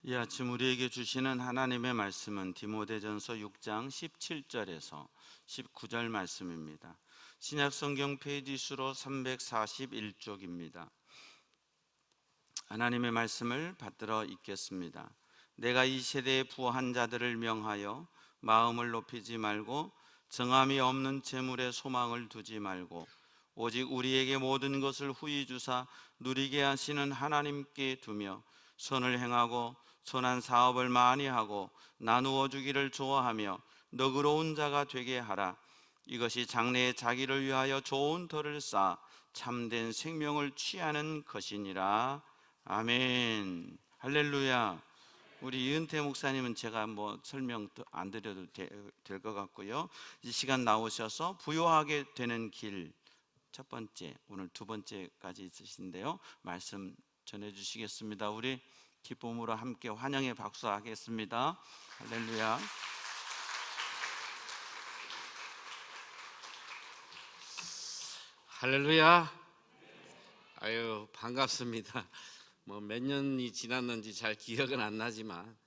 이 아침 우리에게 주시는 하나님의 말씀은 디모데전서 6장 17절에서 19절 말씀입니다. 신약성경 페이지 수로 341쪽입니다. 하나님의 말씀을 받들어 읽겠습니다. 내가 이 세대의 부한 자들을 명하여 마음을 높이지 말고 정함이 없는 재물에 소망을 두지 말고 오직 우리에게 모든 것을 후히 주사 누리게 하시는 하나님께 두며 선을 행하고 선한 사업을 많이 하고 나누어 주기를 좋아하며 너그러운 자가 되게 하라. 이것이 장래에 자기를 위하여 좋은 터를 쌓아 참된 생명을 취하는 것이니라. 아멘. 할렐루야. 우리 이은태 목사님은 제가 설명 안 드려도 될 것 같고요. 이 시간 나오셔서 부요하게 되는 길 첫 번째, 오늘 두 번째까지 있으신데요. 말씀 전해주시겠습니다. 우리 기쁨으로 함께 환영의 박수하겠습니다. 할렐루야. 할렐루야. 아유, 반갑습니다. 몇 년이 지났는지 잘 기억은 안 나지만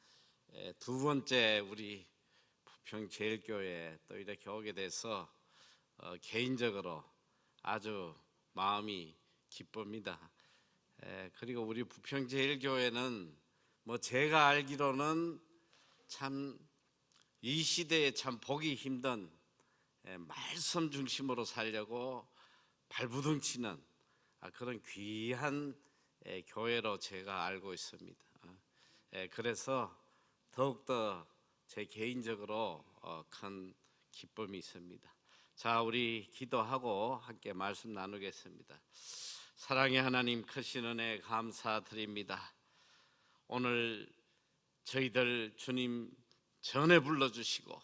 두 번째 우리 부평제일교회 또 이렇게 오게 돼서 개인적으로 아주 마음이 기쁩니다. 그리고 우리 부평제일교회는 제가 알기로는 참 이 시대에 참 보기 힘든 말씀 중심으로 살려고 발부둥치는 그런 귀한 교회로 제가 알고 있습니다. 그래서 더욱더 제 개인적으로 큰 기쁨이 있습니다. 자, 우리 기도하고 함께 말씀 나누겠습니다. 사랑의 하나님, 크신 은혜 감사드립니다. 오늘 저희들 주님 전에 불러주시고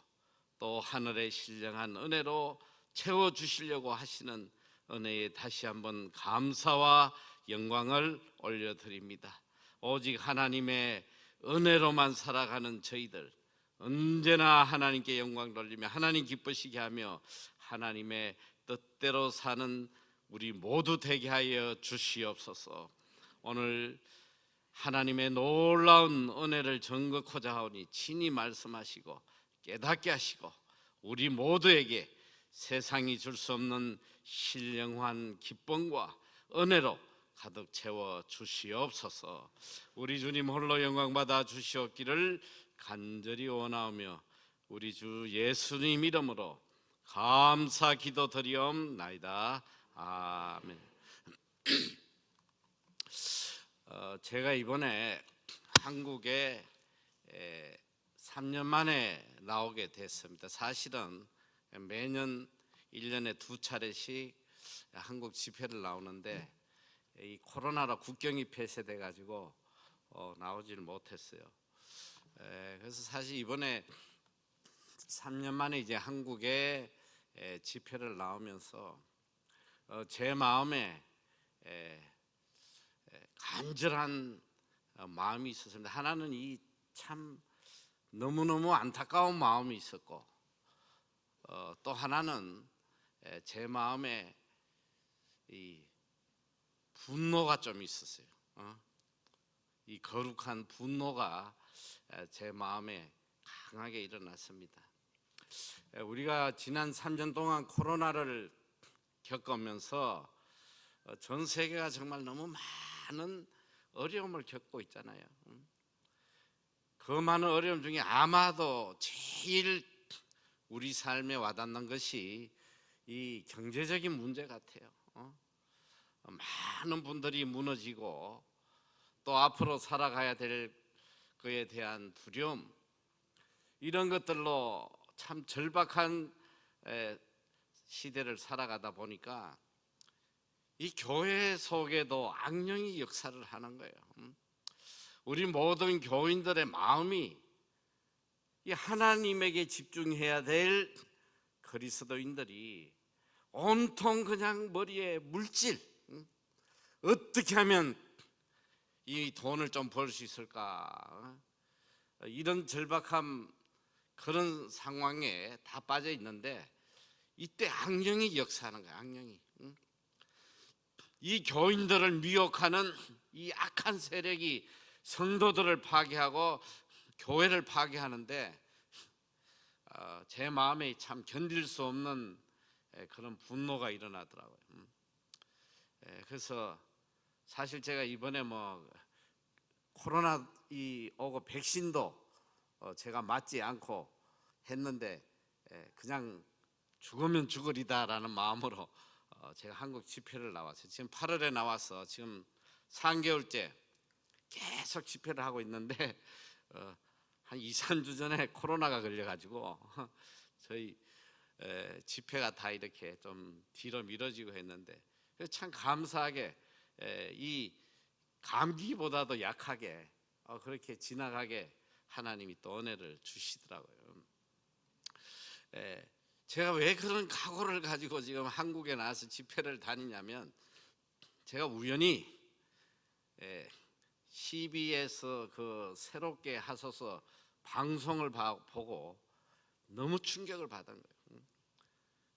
또 하늘의 신령한 은혜로 채워주시려고 하시는 은혜에 다시 한번 감사와 영광을 올려드립니다. 오직 하나님의 은혜로만 살아가는 저희들 언제나 하나님께 영광 돌리며 하나님 기쁘시게 하며 하나님의 뜻대로 사는 우리 모두 되게 하여 주시옵소서. 오늘 하나님의 놀라운 은혜를 전거코자 하오니 친히 말씀하시고 깨닫게 하시고 우리 모두에게 세상이 줄 수 없는 신령한 기쁨과 은혜로 가득 채워 주시옵소서. 우리 주님 홀로 영광 받아 주시옵기를 간절히 원하오며 우리 주 예수님 이름으로 감사 기도드리옵나이다. 아멘. 제가 이번에 한국에 3년 만에 나오게 됐습니다. 사실은 매년 1년에 2차례씩 한국 집회를 나오는데 이 코로나로 국경이 폐쇄돼 가지고 나오지를 못했어요. 그래서 사실 이번에 3년 만에 이제 한국에 집회를 나오면서 제 마음에 간절한 마음이 있었습니다. 하나는 이 참 너무너무 안타까운 마음이 있었고 또 하나는 제 마음에 이 분노가 좀 있었어요. 이 거룩한 분노가 제 마음에 강하게 일어났습니다. 우리가 지난 3년 동안 코로나를 겪으면서 전 세계가 정말 너무 많은 어려움을 겪고 있잖아요. 그 많은 어려움 중에 아마도 제일 우리 삶에 와닿는 것이 이 경제적인 문제 같아요. 많은 분들이 무너지고 또 앞으로 살아가야 될 그에 대한 두려움, 이런 것들로 참 절박한 시대를 살아가다 보니까 이 교회 속에도 악령이 역사를 하는 거예요. 우리 모든 교인들의 마음이 이 하나님에게 집중해야 될 그리스도인들이 온통 그냥 머리에 물질, 어떻게 하면 이 돈을 좀 벌 수 있을까, 이런 절박함, 그런 상황에 다 빠져 있는데 이때 악령이 역사하는 거야. 악령이 이 교인들을 미혹하는 이 악한 세력이 성도들을 파괴하고 교회를 파괴하는데 제 마음에 참 견딜 수 없는 그런 분노가 일어나더라고요. 그래서 사실 제가 이번에 뭐 코로나 오고 백신도 제가 맞지 않고 했는데 그냥 죽으면 죽으리다라는 마음으로 제가 한국 집회를 나왔어요. 지금 8월에 나와서 지금 3개월째 계속 집회를 하고 있는데 한 2, 3주 전에 코로나가 걸려가지고 저희 집회가 다 이렇게 좀 뒤로 미뤄지고 했는데 참 감사하게 이 감기보다도 약하게 그렇게 지나가게 하나님이 또 은혜를 주시더라고요. 제가 왜 그런 각오를 가지고 지금 한국에 나와서 집회를 다니냐면 제가 우연히 CBS 그 새롭게 하소서 방송을 보고 너무 충격을 받은 거예요.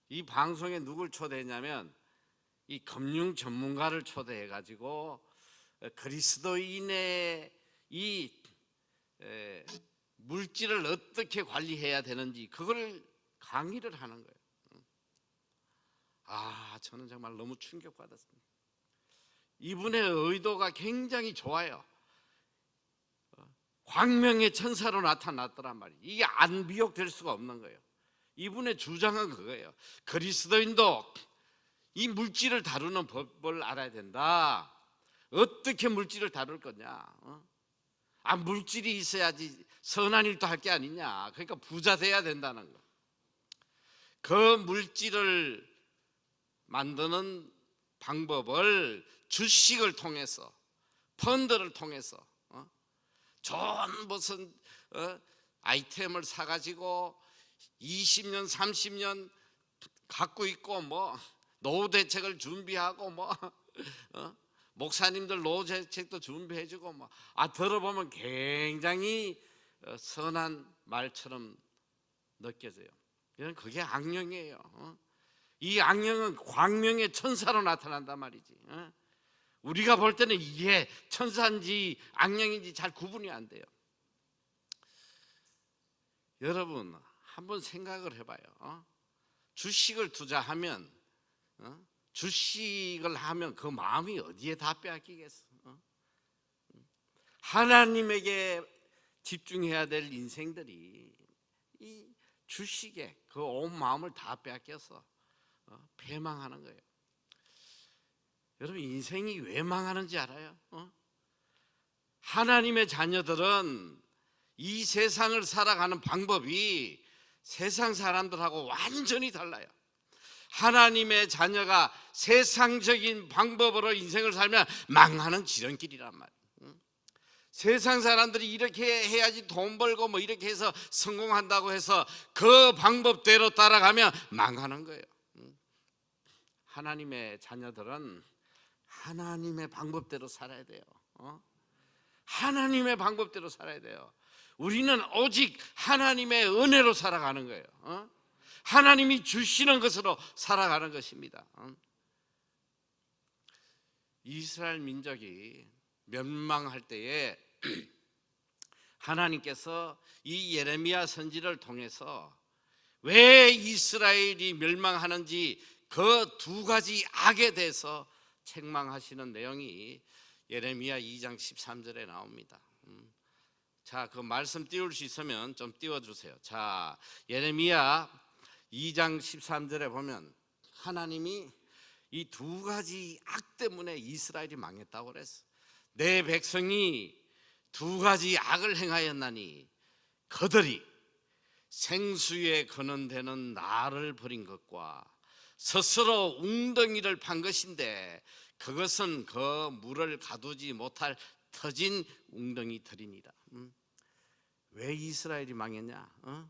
이 방송에 누굴 초대했냐면 이 금융 전문가를 초대해 가지고 그리스도인의 이 물질을 어떻게 관리해야 되는지 그걸 강의를 하는 거예요. 저는 정말 너무 충격받았습니다. 이분의 의도가 굉장히 좋아요. 광명의 천사로 나타났더란 말이에요. 이게 안 비욕될 수가 없는 거예요. 이분의 주장은 그거예요. 그리스도인도 이 물질을 다루는 법을 알아야 된다. 어떻게 물질을 다룰 거냐? 물질이 있어야지 선한 일도 할 게 아니냐. 그러니까 부자 돼야 된다는 거. 그 물질을 만드는 방법을 주식을 통해서, 펀드를 통해서 좋은 무슨 아이템을 사가지고 20년, 30년 갖고 있고 뭐 노후 대책을 준비하고 뭐 목사님들 노후 대책도 준비해주고 뭐 들어보면 굉장히 선한 말처럼 느껴져요. 그게 악령이에요. 이 악령은 광명의 천사로 나타난단 말이지. 우리가 볼 때는 이게 천사인지 악령인지 잘 구분이 안 돼요. 여러분 한번 생각을 해봐요. 주식을 투자하면 주식을 하면 그 마음이 어디에 다 빼앗기겠어? 하나님에게 집중해야 될 인생들이 이 주식에 그 온 마음을 다 빼앗겨서 패망하는 거예요. 여러분 인생이 왜 망하는지 알아요? 하나님의 자녀들은 이 세상을 살아가는 방법이 세상 사람들하고 완전히 달라요. 하나님의 자녀가 세상적인 방법으로 인생을 살면 망하는 지름길이란 말이에요. 세상 사람들이 이렇게 해야지 돈 벌고 뭐 이렇게 해서 성공한다고 해서 그 방법대로 따라가면 망하는 거예요. 하나님의 자녀들은 하나님의 방법대로 살아야 돼요. 하나님의 방법대로 살아야 돼요. 우리는 오직 하나님의 은혜로 살아가는 거예요. 하나님이 주시는 것으로 살아가는 것입니다. 이스라엘 민족이 멸망할 때에 하나님께서 이 예레미야 선지를 통해서 왜 이스라엘이 멸망하는지 그 두 가지 악에 대해서 책망하시는 내용이 예레미야 2장 13절에 나옵니다. 자, 그 말씀 띄울 수 있으면 좀 띄워주세요. 자, 예레미야 2장 13절에 보면 하나님이 이 두 가지 악 때문에 이스라엘이 망했다고 그랬어. 내 백성이 두 가지 악을 행하였나니 그들이 생수에 거는데는 나를 버린 것과 스스로 웅덩이를 판 것인데 그것은 그 물을 가두지 못할 터진 웅덩이들이니라. 왜 이스라엘이 망했냐?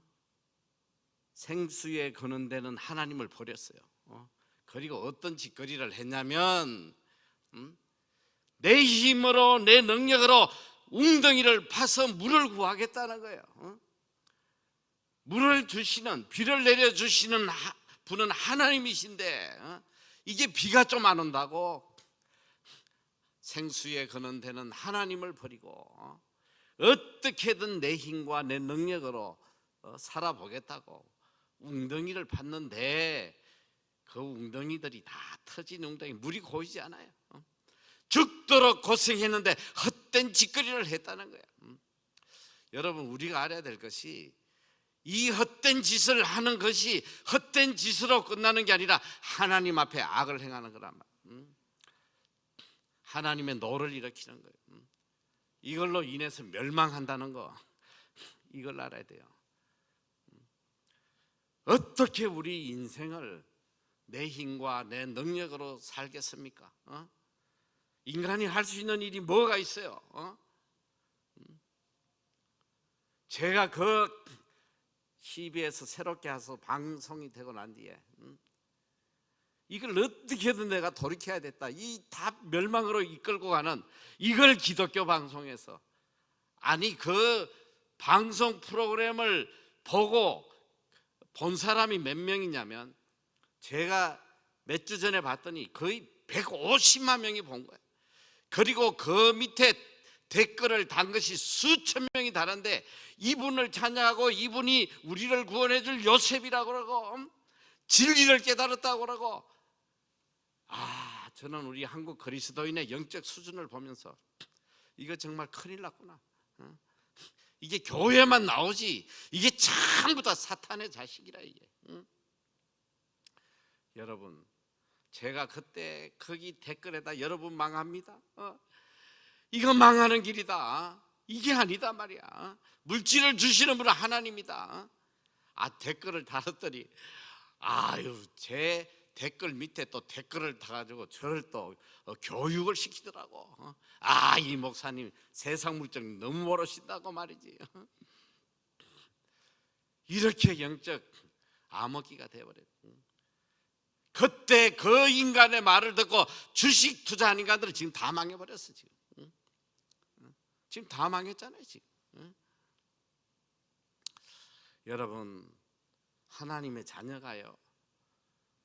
생수에 거는 데는 하나님을 버렸어요. 그리고 어떤 짓거리를 했냐면 내 힘으로 내 능력으로 웅덩이를 파서 물을 구하겠다는 거예요. 물을 주시는, 비를 내려주시는 분은 하나님이신데 이게 비가 좀 안 온다고 생수에 근원되는 하나님을 버리고 어떻게든 내 힘과 내 능력으로 살아보겠다고 웅덩이를 팠는데 그 웅덩이들이 다 터진 웅덩이, 물이 고이지 않아요. 죽도록 고생했는데 헛된 짓거리를 했다는 거야. 여러분, 우리가 알아야 될 것이 이 헛된 짓을 하는 것이 헛된 짓으로 끝나는 게 아니라 하나님 앞에 악을 행하는 거란 말이야. 하나님의 노를 일으키는 거예요. 이걸로 인해서 멸망한다는 거, 이걸 알아야 돼요. 어떻게 우리 인생을 내 힘과 내 능력으로 살겠습니까? 인간이 할 수 있는 일이 뭐가 있어요? 제가 그 TV에서 새롭게 해서 방송이 되고 난 뒤에 이걸 어떻게든 내가 돌이켜야 됐다, 이 다 멸망으로 이끌고 가는 이걸 기독교 방송에서, 아니 그 방송 프로그램을 보고 본 사람이 몇 명이냐면 제가 몇 주 전에 봤더니 거의 150만 명이 본 거예요. 그리고 그 밑에 댓글을 단 것이 수천 명이 다른데 이분을 찬양하고 이분이 우리를 구원해 줄 요셉이라고 그러고 진리를 깨달았다고 그러고, 저는 우리 한국 그리스도인의 영적 수준을 보면서 이거 정말 큰일 났구나. 이게 교회만 나오지 이게 전부 다 사탄의 자식이라 이게. 여러분, 제가 그때 거기 댓글에다 여러분 망합니다, 이거 망하는 길이다, 이게 아니다 말이야, 물질을 주시는 분은 하나님이다, 댓글을 달았더니 제 댓글 밑에 또 댓글을 달아가지고 저를 또 교육을 시키더라고. 이 목사님 세상 물정 너무 모르신다고 말이지. 이렇게 영적 암흑기가 되어버렸어. 그때 그 인간의 말을 듣고 주식 투자한 인간들은 지금 다 망해버렸어. 지금 다 망했잖아요 지금. 여러분, 하나님의 자녀가요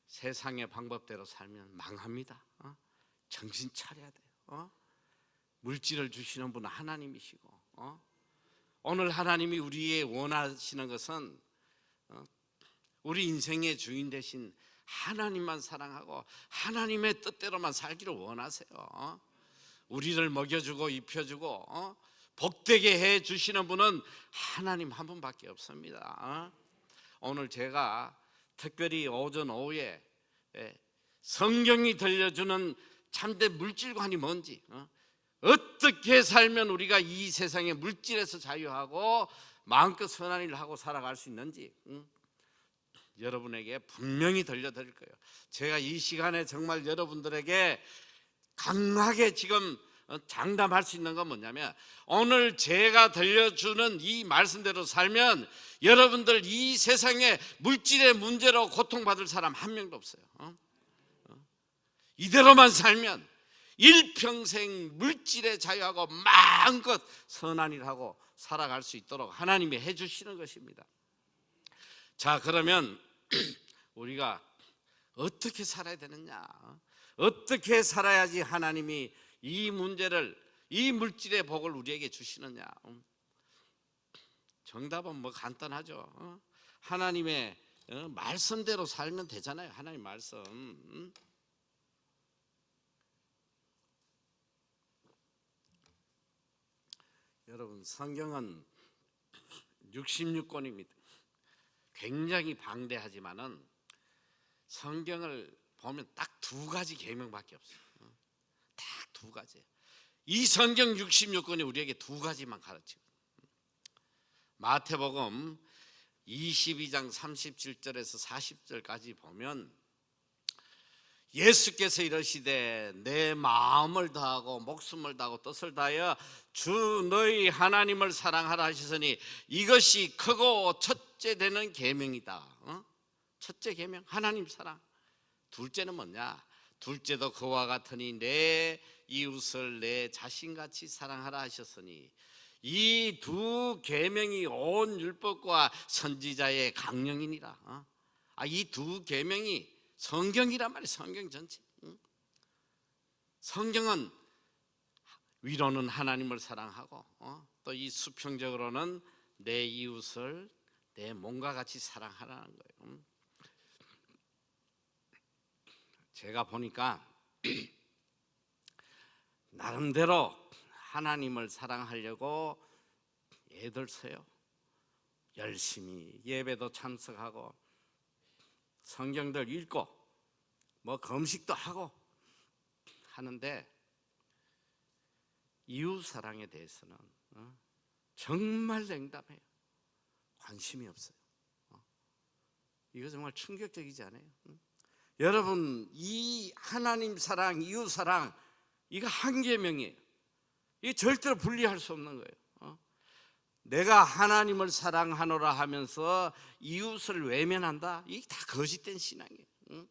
세상의 방법대로 살면 망합니다. 정신 차려야 돼요. 물질을 주시는 분은 하나님이시고, 오늘 하나님이 우리의 원하시는 것은 우리 인생의 주인 되신 하나님만 사랑하고 하나님의 뜻대로만 살기를 원하세요. 우리를 먹여주고 입혀주고 복되게 해주시는 분은 하나님 한 분밖에 없습니다. 오늘 제가 특별히 오전 오후에 성경이 들려주는 참된 물질관이 뭔지, 어떻게 살면 우리가 이 세상의 물질에서 자유하고 마음껏 선한 일을 하고 살아갈 수 있는지 여러분에게 분명히 들려드릴 거예요. 제가 이 시간에 정말 여러분들에게 강하게 지금 장담할 수 있는 건 뭐냐면, 오늘 제가 들려주는 이 말씀대로 살면 여러분들 이 세상에 물질의 문제로 고통받을 사람 한 명도 없어요. 이대로만 살면 일평생 물질에 자유하고 마음껏 선한 일 하고 살아갈 수 있도록 하나님이 해주시는 것입니다. 자, 그러면 우리가 어떻게 살아야 되느냐, 어떻게 살아야지 하나님이 이 문제를, 이 물질의 복을 우리에게 주시느냐. 정답은 뭐 간단하죠. 하나님의 말씀대로 살면 되잖아요. 하나님 말씀. 여러분, 성경은 66권입니다. 굉장히 방대하지만은 성경을 보면 딱 두 가지 계명밖에 없어요. 딱 두 가지. 이 성경 66권이 우리에게 두 가지만 가르치고, 마태복음 22장 37절에서 40절까지 보면 예수께서 이러시되 내 마음을 다하고 목숨을 다하고 뜻을 다하여 주 너희 하나님을 사랑하라 하시더니 이것이 크고 첫째 되는 계명이다. 첫째 계명 하나님 사랑. 둘째는 뭐냐? 둘째도 그와 같으니 내 이웃을 내 자신같이 사랑하라 하셨으니, 이 두 계명이 온 율법과 선지자의 강령이니라. 이 두 계명이 성경이란 말이에요. 성경 전체. 성경은 위로는 하나님을 사랑하고 또 이 수평적으로는 내 이웃을 내 몸과 같이 사랑하라는 거예요. 제가 보니까 나름대로 하나님을 사랑하려고 애들 써요. 열심히 예배도 참석하고 성경들 읽고 뭐 금식도 하고 하는데 이웃 사랑에 대해서는 정말 냉담해요. 관심이 없어요. 이거 정말 충격적이지 않아요? 여러분, 이 하나님 사랑, 이웃 사랑, 이거 한 계명이에요. 이게 절대로 분리할 수 없는 거예요. 내가 하나님을 사랑하노라 하면서 이웃을 외면한다? 이게 다 거짓된 신앙이에요.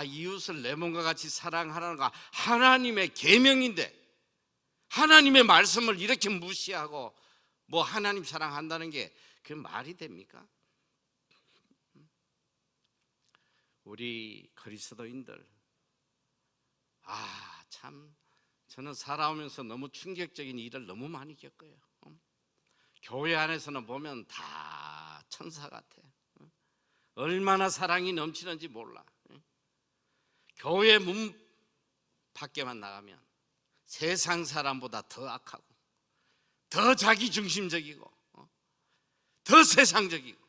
이웃을 내 몸과 같이 사랑하라는 거 하나님의 계명인데 하나님의 말씀을 이렇게 무시하고 뭐 하나님 사랑한다는 게 그 말이 됩니까? 우리 그리스도인들 참 저는 살아오면서 너무 충격적인 일을 너무 많이 겪어요. 교회 안에서는 보면 다 천사 같아. 얼마나 사랑이 넘치는지 몰라. 교회 문 밖에만 나가면 세상 사람보다 더 악하고 더 자기중심적이고 더 세상적이고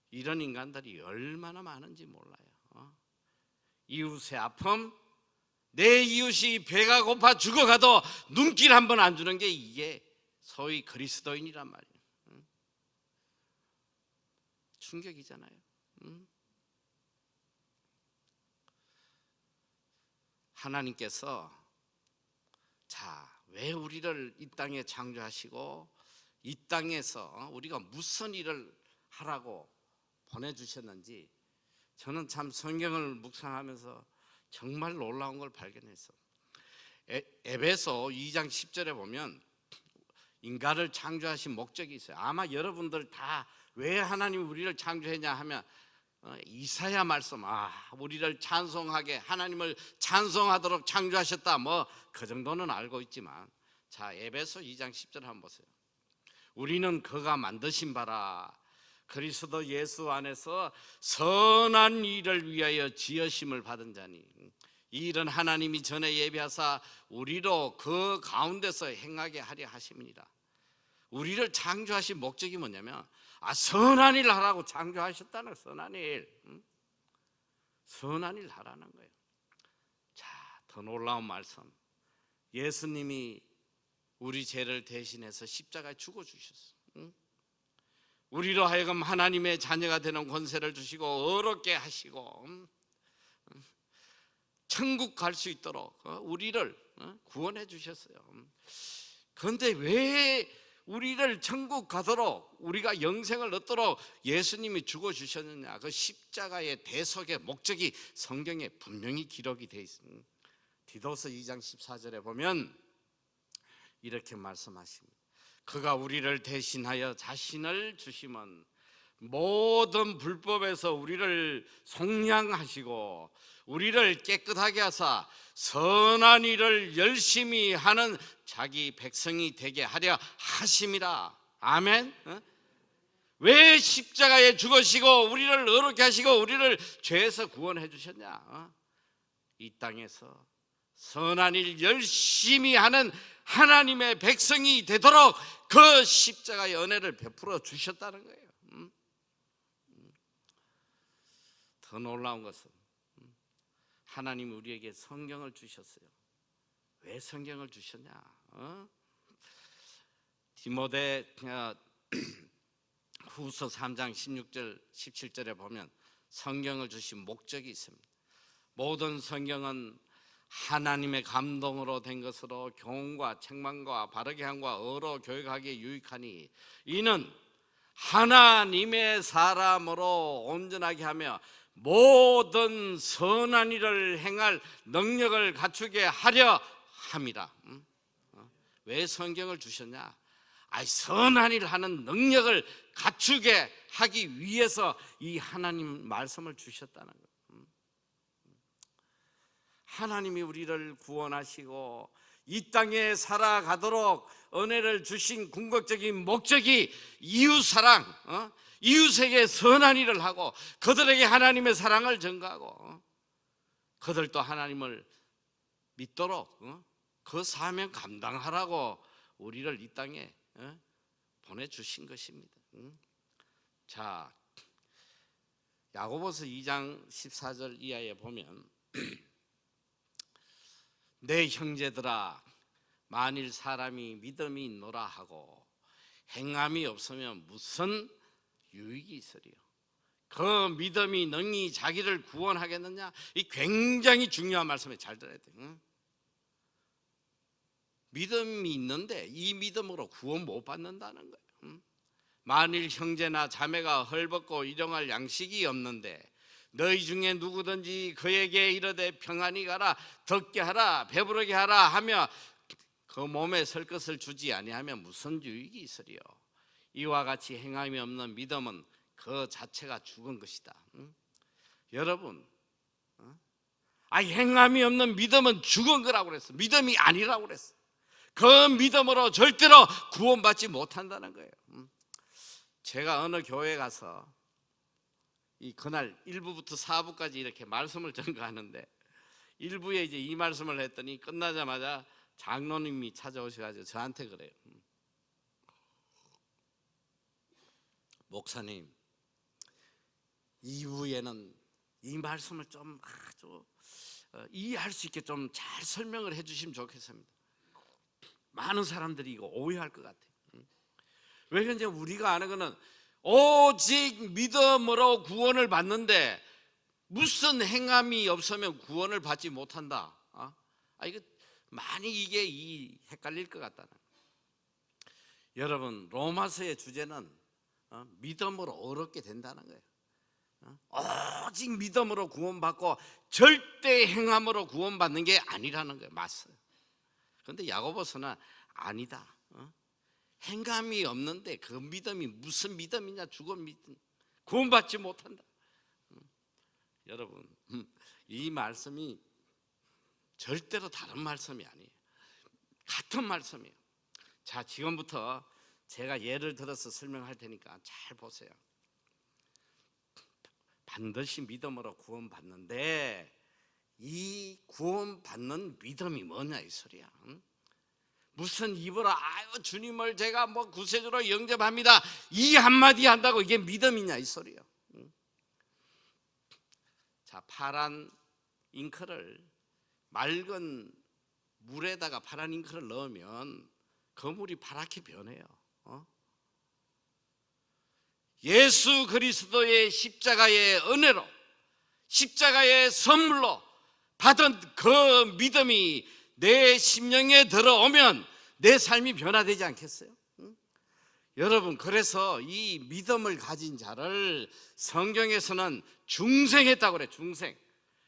이런 인간들이 얼마나 많은지 몰라요. 이웃의 아픔, 내 이웃이 배가 고파 죽어가도 눈길 한 번 안 주는 게 이게 소위 그리스도인이란 말이에요. 충격이잖아요. 하나님께서 왜 우리를 이 땅에 창조하시고 이 땅에서 우리가 무슨 일을 하라고 보내주셨는지 저는 참 성경을 묵상하면서 정말 놀라운 걸 발견했어. 에베소 2장 10절에 보면 인간을 창조하신 목적이 있어요. 아마 여러분들 다 왜 하나님이 우리를 창조했냐 하면 이사야 말씀, 우리를 찬송하게 하나님을 찬송하도록 창조하셨다, 뭐 그 정도는 알고 있지만, 자, 에베소 2장 10절 한번 보세요. 우리는 그가 만드신 바라 그리스도 예수 안에서 선한 일을 위하여 지으심을 받은 자니 이 일은 하나님이 전에 예비하사 우리로 그 가운데서 행하게 하려 하심이니라. 우리를 창조하신 목적이 뭐냐면 선한 일 하라고 창조하셨다는, 선한 일, 선한 일 하라는 거예요. 자, 더 놀라운 말씀, 예수님이 우리 죄를 대신해서 십자가에 죽어주셨어. 우리로 하여금 하나님의 자녀가 되는 권세를 주시고 어렵게 하시고 천국 갈 수 있도록 우리를 구원해 주셨어요. 그런데 왜 우리를 천국 가도록, 우리가 영생을 얻도록 예수님이 죽어주셨느냐? 그 십자가의 대속의 목적이 성경에 분명히 기록이 되어 있습니다. 디도서 2장 14절에 보면 이렇게 말씀하십니다. 그가 우리를 대신하여 자신을 주심은 모든 불법에서 우리를 속량하시고 우리를 깨끗하게 하사 선한 일을 열심히 하는 자기 백성이 되게 하려 하심이라. 아멘. 왜 십자가에 죽으시고 우리를 의롭게 하시고 우리를 죄에서 구원해 주셨냐? 이 땅에서 선한 일 열심히 하는 하나님의 백성이 되도록 그 십자가의 은혜를 베풀어 주셨다는 거예요. 더 놀라운 것은 하나님이 우리에게 성경을 주셨어요. 왜 성경을 주셨냐? 디모데 후서 3장 16절 17절에 보면 성경을 주신 목적이 있습니다. 모든 성경은 하나님의 감동으로 된 것으로 교훈과 책망과 바르게 함과 어로 교육하기에 유익하니 이는 하나님의 사람으로 온전하게 하며 모든 선한 일을 행할 능력을 갖추게 하려 함이라. 왜 성경을 주셨냐? 선한 일을 하는 능력을 갖추게 하기 위해서 이 하나님 말씀을 주셨다는 거예요. 하나님이 우리를 구원하시고 이 땅에 살아가도록 은혜를 주신 궁극적인 목적이 이웃사랑, 이웃에게 선한 일을 하고 그들에게 하나님의 사랑을 전가하고 그들도 하나님을 믿도록 그 사명 감당하라고 우리를 이 땅에 보내주신 것입니다. 자, 야고보서 2장 14절 이하에 보면 내 형제들아 만일 사람이 믿음이 있노라 하고 행함이 없으면 무슨 유익이 있으리요. 그 믿음이 능히 자기를 구원하겠느냐? 이 굉장히 중요한 말씀에 잘 들어야 돼요. 믿음이 있는데 이 믿음으로 구원 못 받는다는 거예요. 만일 형제나 자매가 헐벗고 일용할 양식이 없는데 너희 중에 누구든지 그에게 이르되 평안히 가라, 덥게 하라, 배부르게 하라 하며 그 몸에 설 것을 주지 아니하면 무슨 유익이 있으리요. 이와 같이 행함이 없는 믿음은 그 자체가 죽은 것이다. 여러분, 행함이 없는 믿음은 죽은 거라고 그랬어. 믿음이 아니라고 그랬어. 그 믿음으로 절대로 구원받지 못한다는 거예요. 제가 어느 교회 가서 이 그날 1부부터 4부까지 이렇게 말씀을 전가하는데 1부에 이제 이 말씀을 했더니 끝나자마자 장로님이 찾아오셔가지고 저한테 그래요. 목사님, 2부에는 이 말씀을 좀 아주 이해할 수 있게 좀 잘 설명을 해주시면 좋겠습니다. 많은 사람들이 이거 오해할 것 같아요. 왜 그런지 우리가 아는 거는 오직 믿음으로 구원을 받는데 무슨 행함이 없으면 구원을 받지 못한다. 이거 많이 이게 헷갈릴 것 같다는. 여러분, 로마서의 주제는 믿음으로 어렵게 된다는 거예요. 오직 믿음으로 구원받고 절대 행함으로 구원받는 게 아니라는 거예요. 맞어요. 그런데 야고보서는 아니다. 행함이 없는데 그 믿음이 무슨 믿음이냐? 죽은 믿음. 구원받지 못한다. 여러분, 이 말씀이 절대로 다른 말씀이 아니에요. 같은 말씀이에요. 자, 지금부터 제가 예를 들어서 설명할 테니까 잘 보세요. 반드시 믿음으로 구원받는데 이 구원받는 믿음이 뭐냐 이 소리야. 무슨 입으로 아유 주님을 제가 뭐 구세주로 영접합니다 이 한마디 한다고 이게 믿음이냐 이 소리야. 자, 파란 잉크를 맑은 물에다가 파란 잉크를 넣으면 그 물이 파랗게 변해요. 예수 그리스도의 십자가의 은혜로 십자가의 선물로 받은 그 믿음이 내 심령에 들어오면 내 삶이 변화되지 않겠어요? 여러분, 그래서 이 믿음을 가진 자를 성경에서는 중생했다고 그래요. 중생.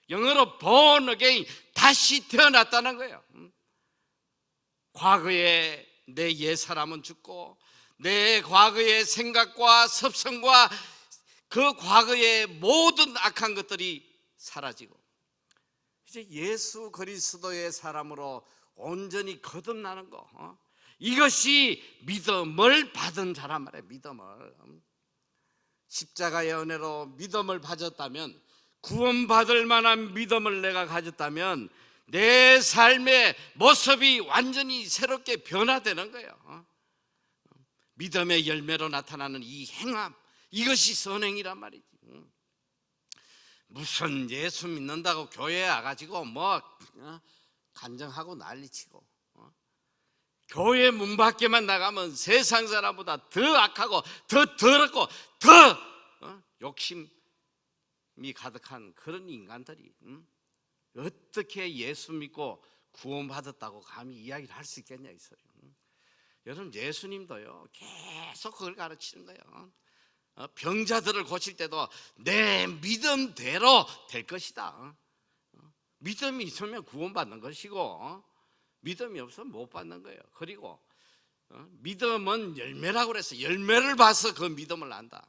영어로 born again, 다시 태어났다는 거예요. 과거에 내 옛사람은 죽고 내 과거의 생각과 섭성과 그 과거의 모든 악한 것들이 사라지고 이제 예수 그리스도의 사람으로 온전히 거듭나는 거, 이것이 믿음을 받은 자란 말이에요. 믿음을. 십자가의 은혜로 믿음을 받았다면, 구원받을 만한 믿음을 내가 가졌다면 내 삶의 모습이 완전히 새롭게 변화되는 거예요. 믿음의 열매로 나타나는 이 행함, 이것이 선행이란 말이지. 무슨 예수 믿는다고 교회에 와가지고 뭐 간증하고 난리치고 교회 문 밖에만 나가면 세상 사람보다 더 악하고 더 더럽고 더 욕심이 가득한 그런 인간들이 어떻게 예수 믿고 구원받았다고 감히 이야기를 할 수 있겠냐 이 소리. 여러분, 예수님도요 계속 그걸 가르치는 거예요. 병자들을 고칠 때도 내 믿음대로 될 것이다. 믿음이 있으면 구원받는 것이고 믿음이 없으면 못 받는 거예요. 그리고 믿음은 열매라고 그랬어요. 열매를 봐서 그 믿음을 안다.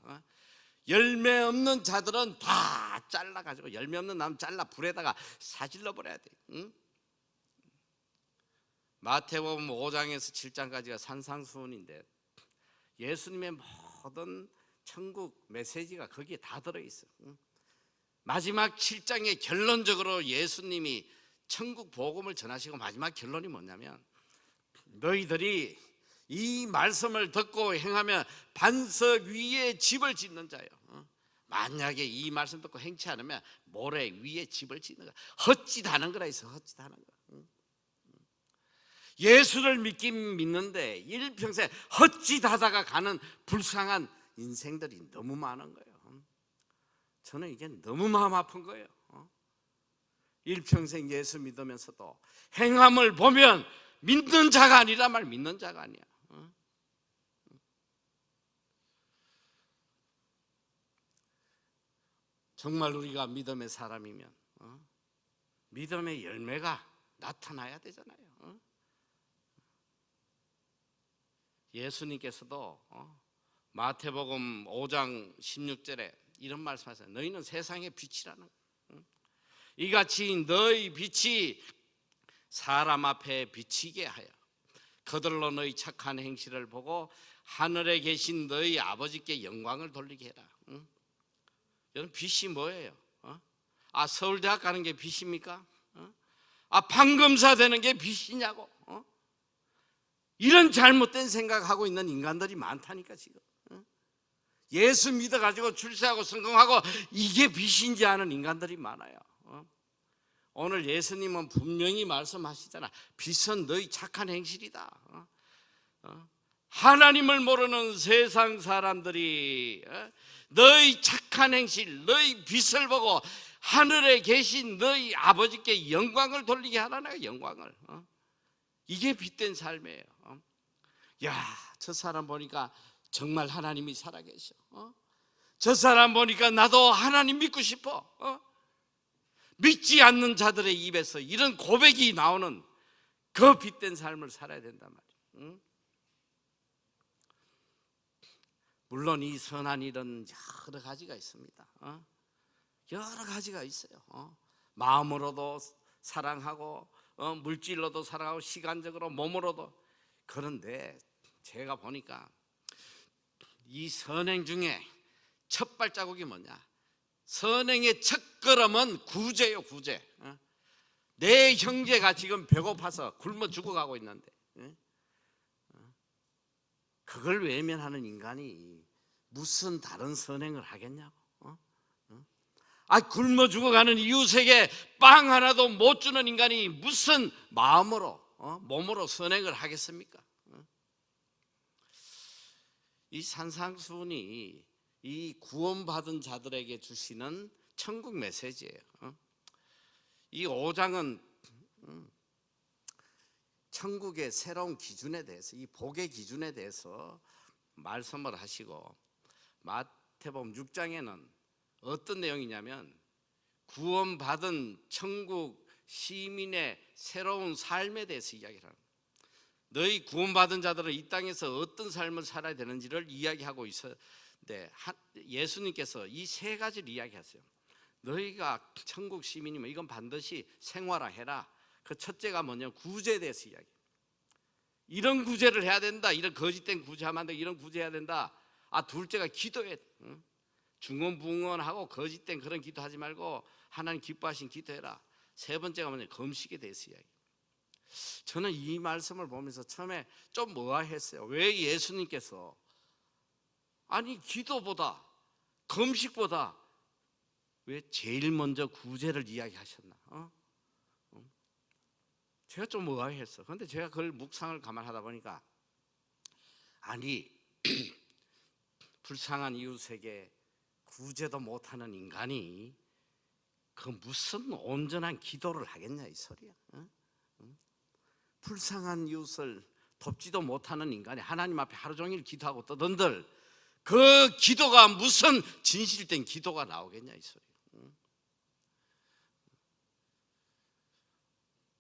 열매 없는 자들은 다 잘라가지고, 열매 없는 나무 잘라 불에다가 사질러 버려야 돼. 응? 마태복음 5장에서 7장까지가 산상수훈인데 예수님의 모든 천국 메시지가 거기에 다 들어있어. 응? 마지막 7장에 결론적으로 예수님이 천국 복음을 전하시고 마지막 결론이 뭐냐면, 너희들이 이 말씀을 듣고 행하면 반석 위에 집을 짓는 자요. 만약에 이 말씀 듣고 행치 않으면 모래 위에 집을 짓는 거야. 헛짓하는 거라 있어. 헛짓하는 거. 예수를 믿긴 믿는데 일평생 헛짓하다가 가는 불쌍한 인생들이 너무 많은 거예요. 저는 이게 너무 마음 아픈 거예요. 일평생 예수 믿으면서도 행함을 보면 믿는 자가 아니라 말, 믿는 자가 아니야. 정말 우리가 믿음의 사람이면 믿음의 열매가 나타나야 되잖아요. 예수님께서도 마태복음 5장 16절에 이런 말씀하세요. 너희는 세상의 빛이라는 거예요. 이같이 너희 빛이 사람 앞에 비치게 하여 그들로 너희 착한 행실을 보고 하늘에 계신 너희 아버지께 영광을 돌리게 해라. 여러분, 빛이 뭐예요? 서울대학 가는 게 빛입니까? 판검사 되는 게 빛이냐고? 이런 잘못된 생각하고 있는 인간들이 많다니까 지금. 예수 믿어가지고 출세하고 성공하고 이게 빛인지 아는 인간들이 많아요. 오늘 예수님은 분명히 말씀하시잖아. 빛은 너희 착한 행실이다. 하나님을 모르는 세상 사람들이 너희 착한 행실, 너희 빛을 보고 하늘에 계신 너희 아버지께 영광을 돌리게 하라는 영광을. 이게 빛된 삶이에요. 야, 저 사람 보니까 정말 하나님이 살아계셔. 저 사람 보니까 나도 하나님 믿고 싶어. 믿지 않는 자들의 입에서 이런 고백이 나오는 그 빛된 삶을 살아야 된단 말이에요. 물론 이 선한 일은 여러 가지가 있습니다. 여러 가지가 있어요. 마음으로도 사랑하고 물질로도 사랑하고 시간적으로 몸으로도. 그런데 제가 보니까 이 선행 중에 첫 발자국이 뭐냐? 선행의 첫 걸음은 구제요, 구제. 내 형제가 지금 배고파서 굶어 죽어가고 있는데 그걸 외면하는 인간이 무슨 다른 선행을 하겠냐고. 굶어 죽어가는 이웃에게 빵 하나도 못 주는 인간이 무슨 마음으로 몸으로 선행을 하겠습니까? 이 산상수훈이 이 구원받은 자들에게 주시는 천국 메시지예요. 이 5장은 천국의 새로운 기준에 대해서, 이 복의 기준에 대해서 말씀을 하시고, 마태복음 6장에는 어떤 내용이냐면 구원받은 천국 시민의 새로운 삶에 대해서 이야기를 합니다. 너희 구원받은 자들은 이 땅에서 어떤 삶을 살아야 되는지를 이야기하고 있었는데 예수님께서 이 세 가지를 이야기하세요. 너희가 천국 시민이면 이건 반드시 생활화해라. 그 첫째가 뭐냐? 구제에 대해서 이야기. 이런 구제를 해야 된다. 이런 거짓된 구제하면 안 돼. 이런 구제해야 된다. 둘째가 기도해. 중언부언하고 거짓된 그런 기도하지 말고 하나님 기뻐하신 기도해라. 세 번째가 뭐냐? 금식에 대해서 이야기. 저는 이 말씀을 보면서 처음에 좀 의아했어요. 왜 예수님께서 기도보다 금식보다 왜 제일 먼저 구제를 이야기하셨나? 제가 좀 의아했어. 그런데 제가 그걸 묵상을 감안하다 보니까 불쌍한 이웃에게 구제도 못하는 인간이 그 무슨 온전한 기도를 하겠냐 이 소리야. 불쌍한 이웃을 돕지도 못하는 인간이 하나님 앞에 하루 종일 기도하고 떠든들 그 기도가 무슨 진실된 기도가 나오겠냐 이 소리.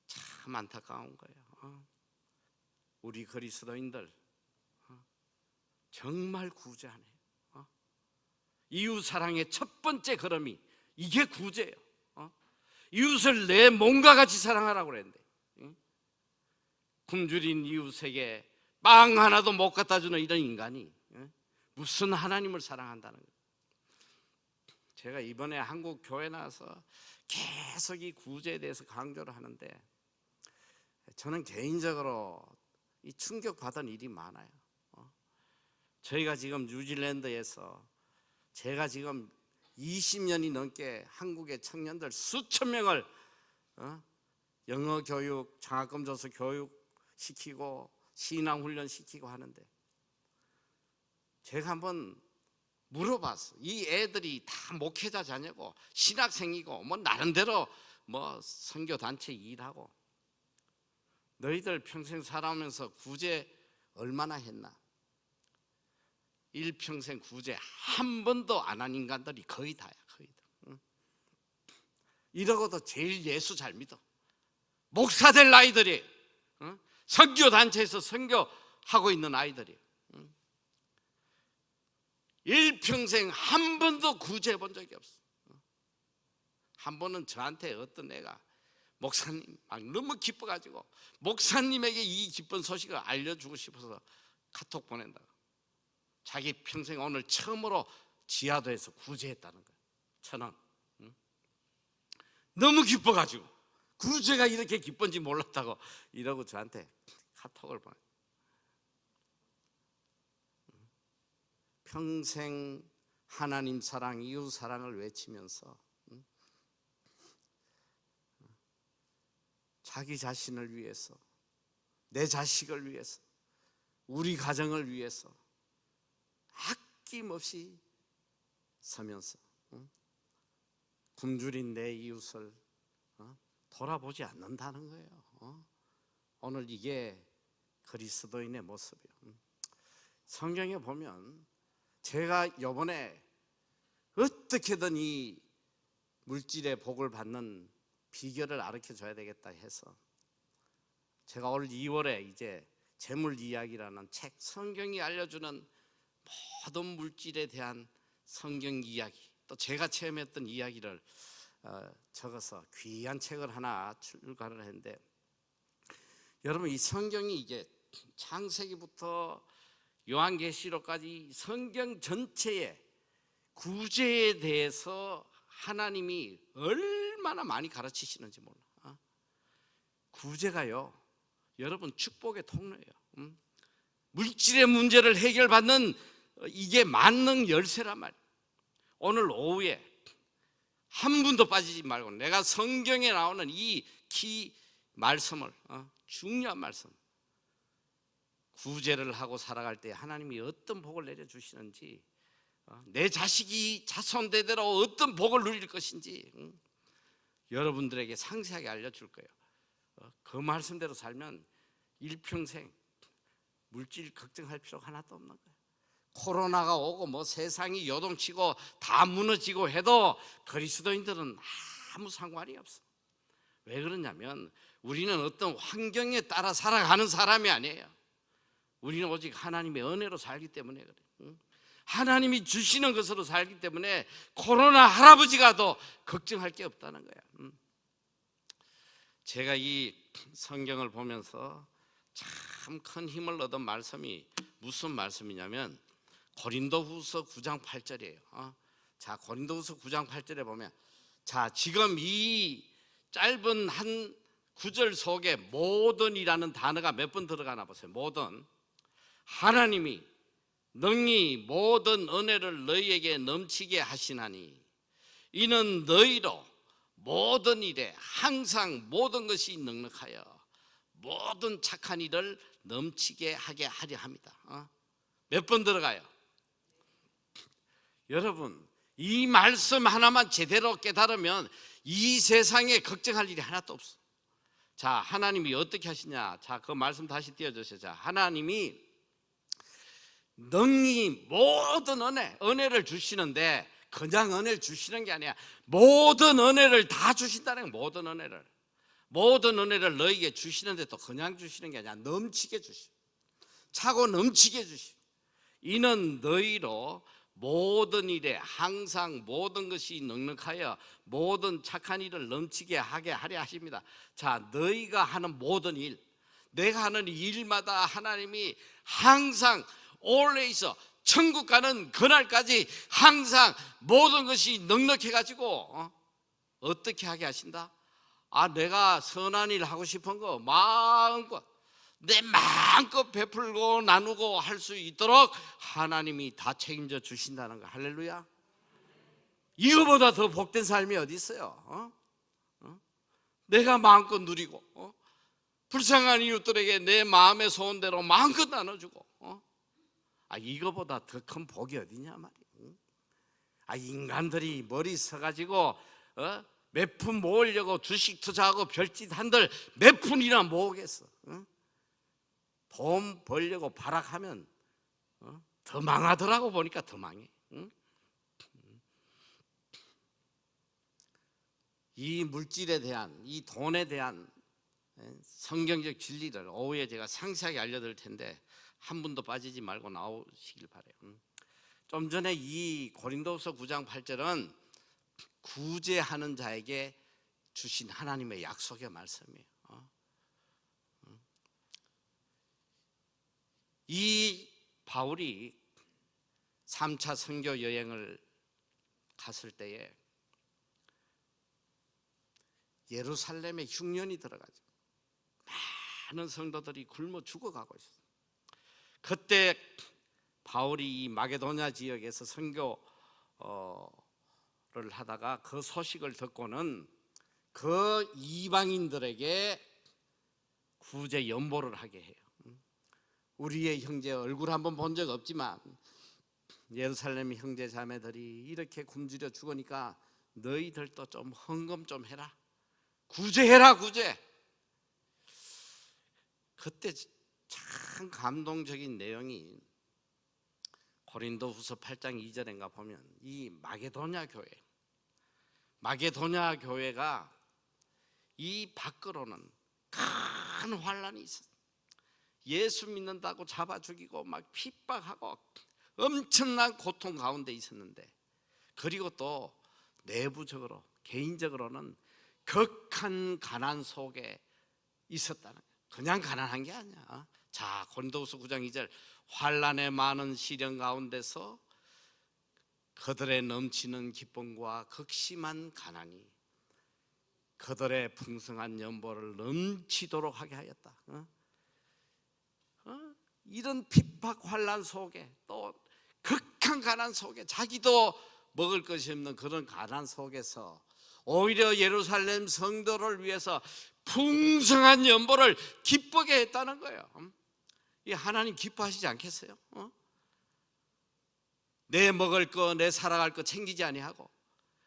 참 안타까운 거예요. 우리 그리스도인들 정말 구제하네요. 이웃 사랑의 첫 번째 걸음이 이게 구제예요. 이웃을 내 몸과 같이 사랑하라고 그랬는데, 굶주린 이웃에게 빵 하나도 못 갖다 주는 이런 인간이 무슨 하나님을 사랑한다는 거예요. 제가 이번에 한국 교회 나와서 계속 이 구제에 대해서 강조를 하는데, 저는 개인적으로 이 충격받은 일이 많아요. 저희가 지금 뉴질랜드에서 제가 지금 20년이 넘게 한국의 청년들 수천 명을 영어 교육, 장학금 줘서 교육 시키고 신앙 훈련 시키고 하는데, 제가 한번 물어봤어. 이 애들이 다 목회자 자녀고 신학생이고 뭐 나름대로 뭐 선교 단체 일하고, 너희들 평생 살아오면서 구제 얼마나 했나? 일평생 구제 한 번도 안 한 인간들이 거의 다야, 거의 다. 이러고도 제일 예수 잘 믿어. 목사 될 아이들이, 선교 단체에서 선교하고 있는 아이들이, 일평생 한 번도 구제해 본 적이 없어. 한 번은 저한테 어떤 애가 목사님 막 너무 기뻐가지고 목사님에게 이 기쁜 소식을 알려주고 싶어서 카톡 보낸다. 자기 평생 오늘 처음으로 지하도에서 구제했다는 거예요. 1,000원. 너무 기뻐가지고 구제가 이렇게 기쁜지 몰랐다고 이러고 저한테 카톡을 보내. 평생 하나님 사랑, 이웃 사랑을 외치면서 자기 자신을 위해서, 내 자식을 위해서, 우리 가정을 위해서 아낌없이 서면서 굶주린 내 이웃을 돌아보지 않는다는 거예요. 오늘 이게 그리스도인의 모습이에요. 성경에 보면 제가 이번에 어떻게든 이 물질의 복을 받는 비결을 가르쳐줘야 되겠다 해서 제가 올 2월에 이제 재물 이야기라는 책, 성경이 알려주는 모든 물질에 대한 성경 이야기, 또 제가 체험했던 이야기를 적어서 귀한 책을 하나 출간을 했는데, 여러분 이 성경이 이게 창세기부터 요한계시록까지 성경 전체에 구제에 대해서 하나님이 얼마나 많이 가르치시는지 몰라. 구제가요, 여러분 축복의 통로예요. 물질의 문제를 해결받는 이게 만능 열쇠란 말이에요. 오늘 오후에 한 분도 빠지지 말고 내가 성경에 나오는 이 키 말씀을, 중요한 말씀, 구제를 하고 살아갈 때 하나님이 어떤 복을 내려주시는지, 내 자식이 자손대대로 어떤 복을 누릴 것인지 여러분들에게 상세하게 알려줄 거예요. 그 말씀대로 살면 일평생 물질 걱정할 필요가 하나도 없는 거예요. 코로나가 오고 뭐 세상이 요동치고 다 무너지고 해도 그리스도인들은 아무 상관이 없어. 왜 그러냐면 우리는 어떤 환경에 따라 살아가는 사람이 아니에요. 우리는 오직 하나님의 은혜로 살기 때문에 그래요. 하나님이 주시는 것으로 살기 때문에 코로나 할아버지가 더 걱정할 게 없다는 거야. 제가 이 성경을 보면서 참 큰 힘을 얻은 말씀이 무슨 말씀이냐면 고린도후서 9장 8절이에요. 자, 고린도후서 9장 8절에 보면, 자, 지금 이 짧은 한 구절 속에 모든이라는 단어가 몇 번 들어가나 보세요. 모든. 하나님이 능히 모든 은혜를 너희에게 넘치게 하시나니 이는 너희로 모든 일에 항상 모든 것이 넉넉하여 모든 착한 일을 넘치게 하게 하려 합니다. 몇 번 들어가요? 여러분 이 말씀 하나만 제대로 깨달으면 이 세상에 걱정할 일이 하나도 없어. 자, 하나님이 어떻게 하시냐? 자, 그 말씀 다시 띄워주세요. 자, 하나님이 능히 모든 은혜를 주시는데 그냥 은혜를 주시는 게 아니야. 모든 은혜를 다 주신다는 거야. 모든 은혜를 너에게 주시는데 또 그냥 주시는 게 아니라 넘치게 주시, 차고 넘치게 주시. 이는 너희로 모든 일에 항상 모든 것이 넉넉하여 모든 착한 일을 넘치게 하게 하려 하십니다. 자, 너희가 하는 모든 일, 내가 하는 일마다 하나님이 항상 always 천국 가는 그날까지 항상 모든 것이 넉넉해 가지고 어떻게 하게 하신다? 내가 선한 일 하고 싶은 거 마음껏 내 마음껏 베풀고 나누고 할 수 있도록 하나님이 다 책임져 주신다는 거. 할렐루야. 이거보다 더 복된 삶이 어디 있어요? 내가 마음껏 누리고 불쌍한 이웃들에게 내 마음의 소원대로 마음껏 나눠주고 이거보다 더 큰 복이 어디냐 말이야. 인간들이 머리 서가지고 몇 푼 모으려고 주식 투자하고 별짓 한들 몇 푼이나 모으겠어. 돈 벌려고 발악하면 더 망하더라고. 보니까 더 망해. 이 물질에 대한, 이 돈에 대한 성경적 진리를 오후에 제가 상세하게 알려드릴 텐데 한 분도 빠지지 말고 나오시길 바래요. 좀 전에 이 고린도후서 9장 8절은 구제하는 자에게 주신 하나님의 약속의 말씀이에요. 이 바울이 3차 선교 여행을 갔을 때에 예루살렘에 흉년이 들어가죠. 많은 성도들이 굶어 죽어가고 있어요. 그때 바울이 이 마게도냐 지역에서 선교를 하다가 그 소식을 듣고는 그 이방인들에게 구제 연보를 하게 해요. 우리의 형제 얼굴 한번 본 적 없지만 예루살렘 형제 자매들이 이렇게 굶주려 죽으니까 너희들도 좀 헌금 좀 해라. 구제해라, 구제. 그때 참 감동적인 내용이 고린도후서 8장 2절인가 보면 이 마게도냐 교회가 이 밖으로는 큰 환란이 있었어요. 예수 믿는다고 잡아 죽이고 막 핍박하고 엄청난 고통 가운데 있었는데, 그리고 또 내부적으로 개인적으로는 극한 가난 속에 있었다는 거예요. 그냥 가난한 게 아니야. 자, 고린도후서 9장 2절, 환난의 많은 시련 가운데서 그들의 넘치는 기쁨과 극심한 가난이 그들의 풍성한 연보를 넘치도록 하게 하였다. 이런 핍박 환난 속에, 또 극한 가난 속에, 자기도 먹을 것이 없는 그런 가난 속에서 오히려 예루살렘 성도를 위해서 풍성한 연보를 기쁘게 했다는 거예요. 이 하나님 기뻐하시지 않겠어요? 내 먹을 거, 내 살아갈 거 챙기지 아니하고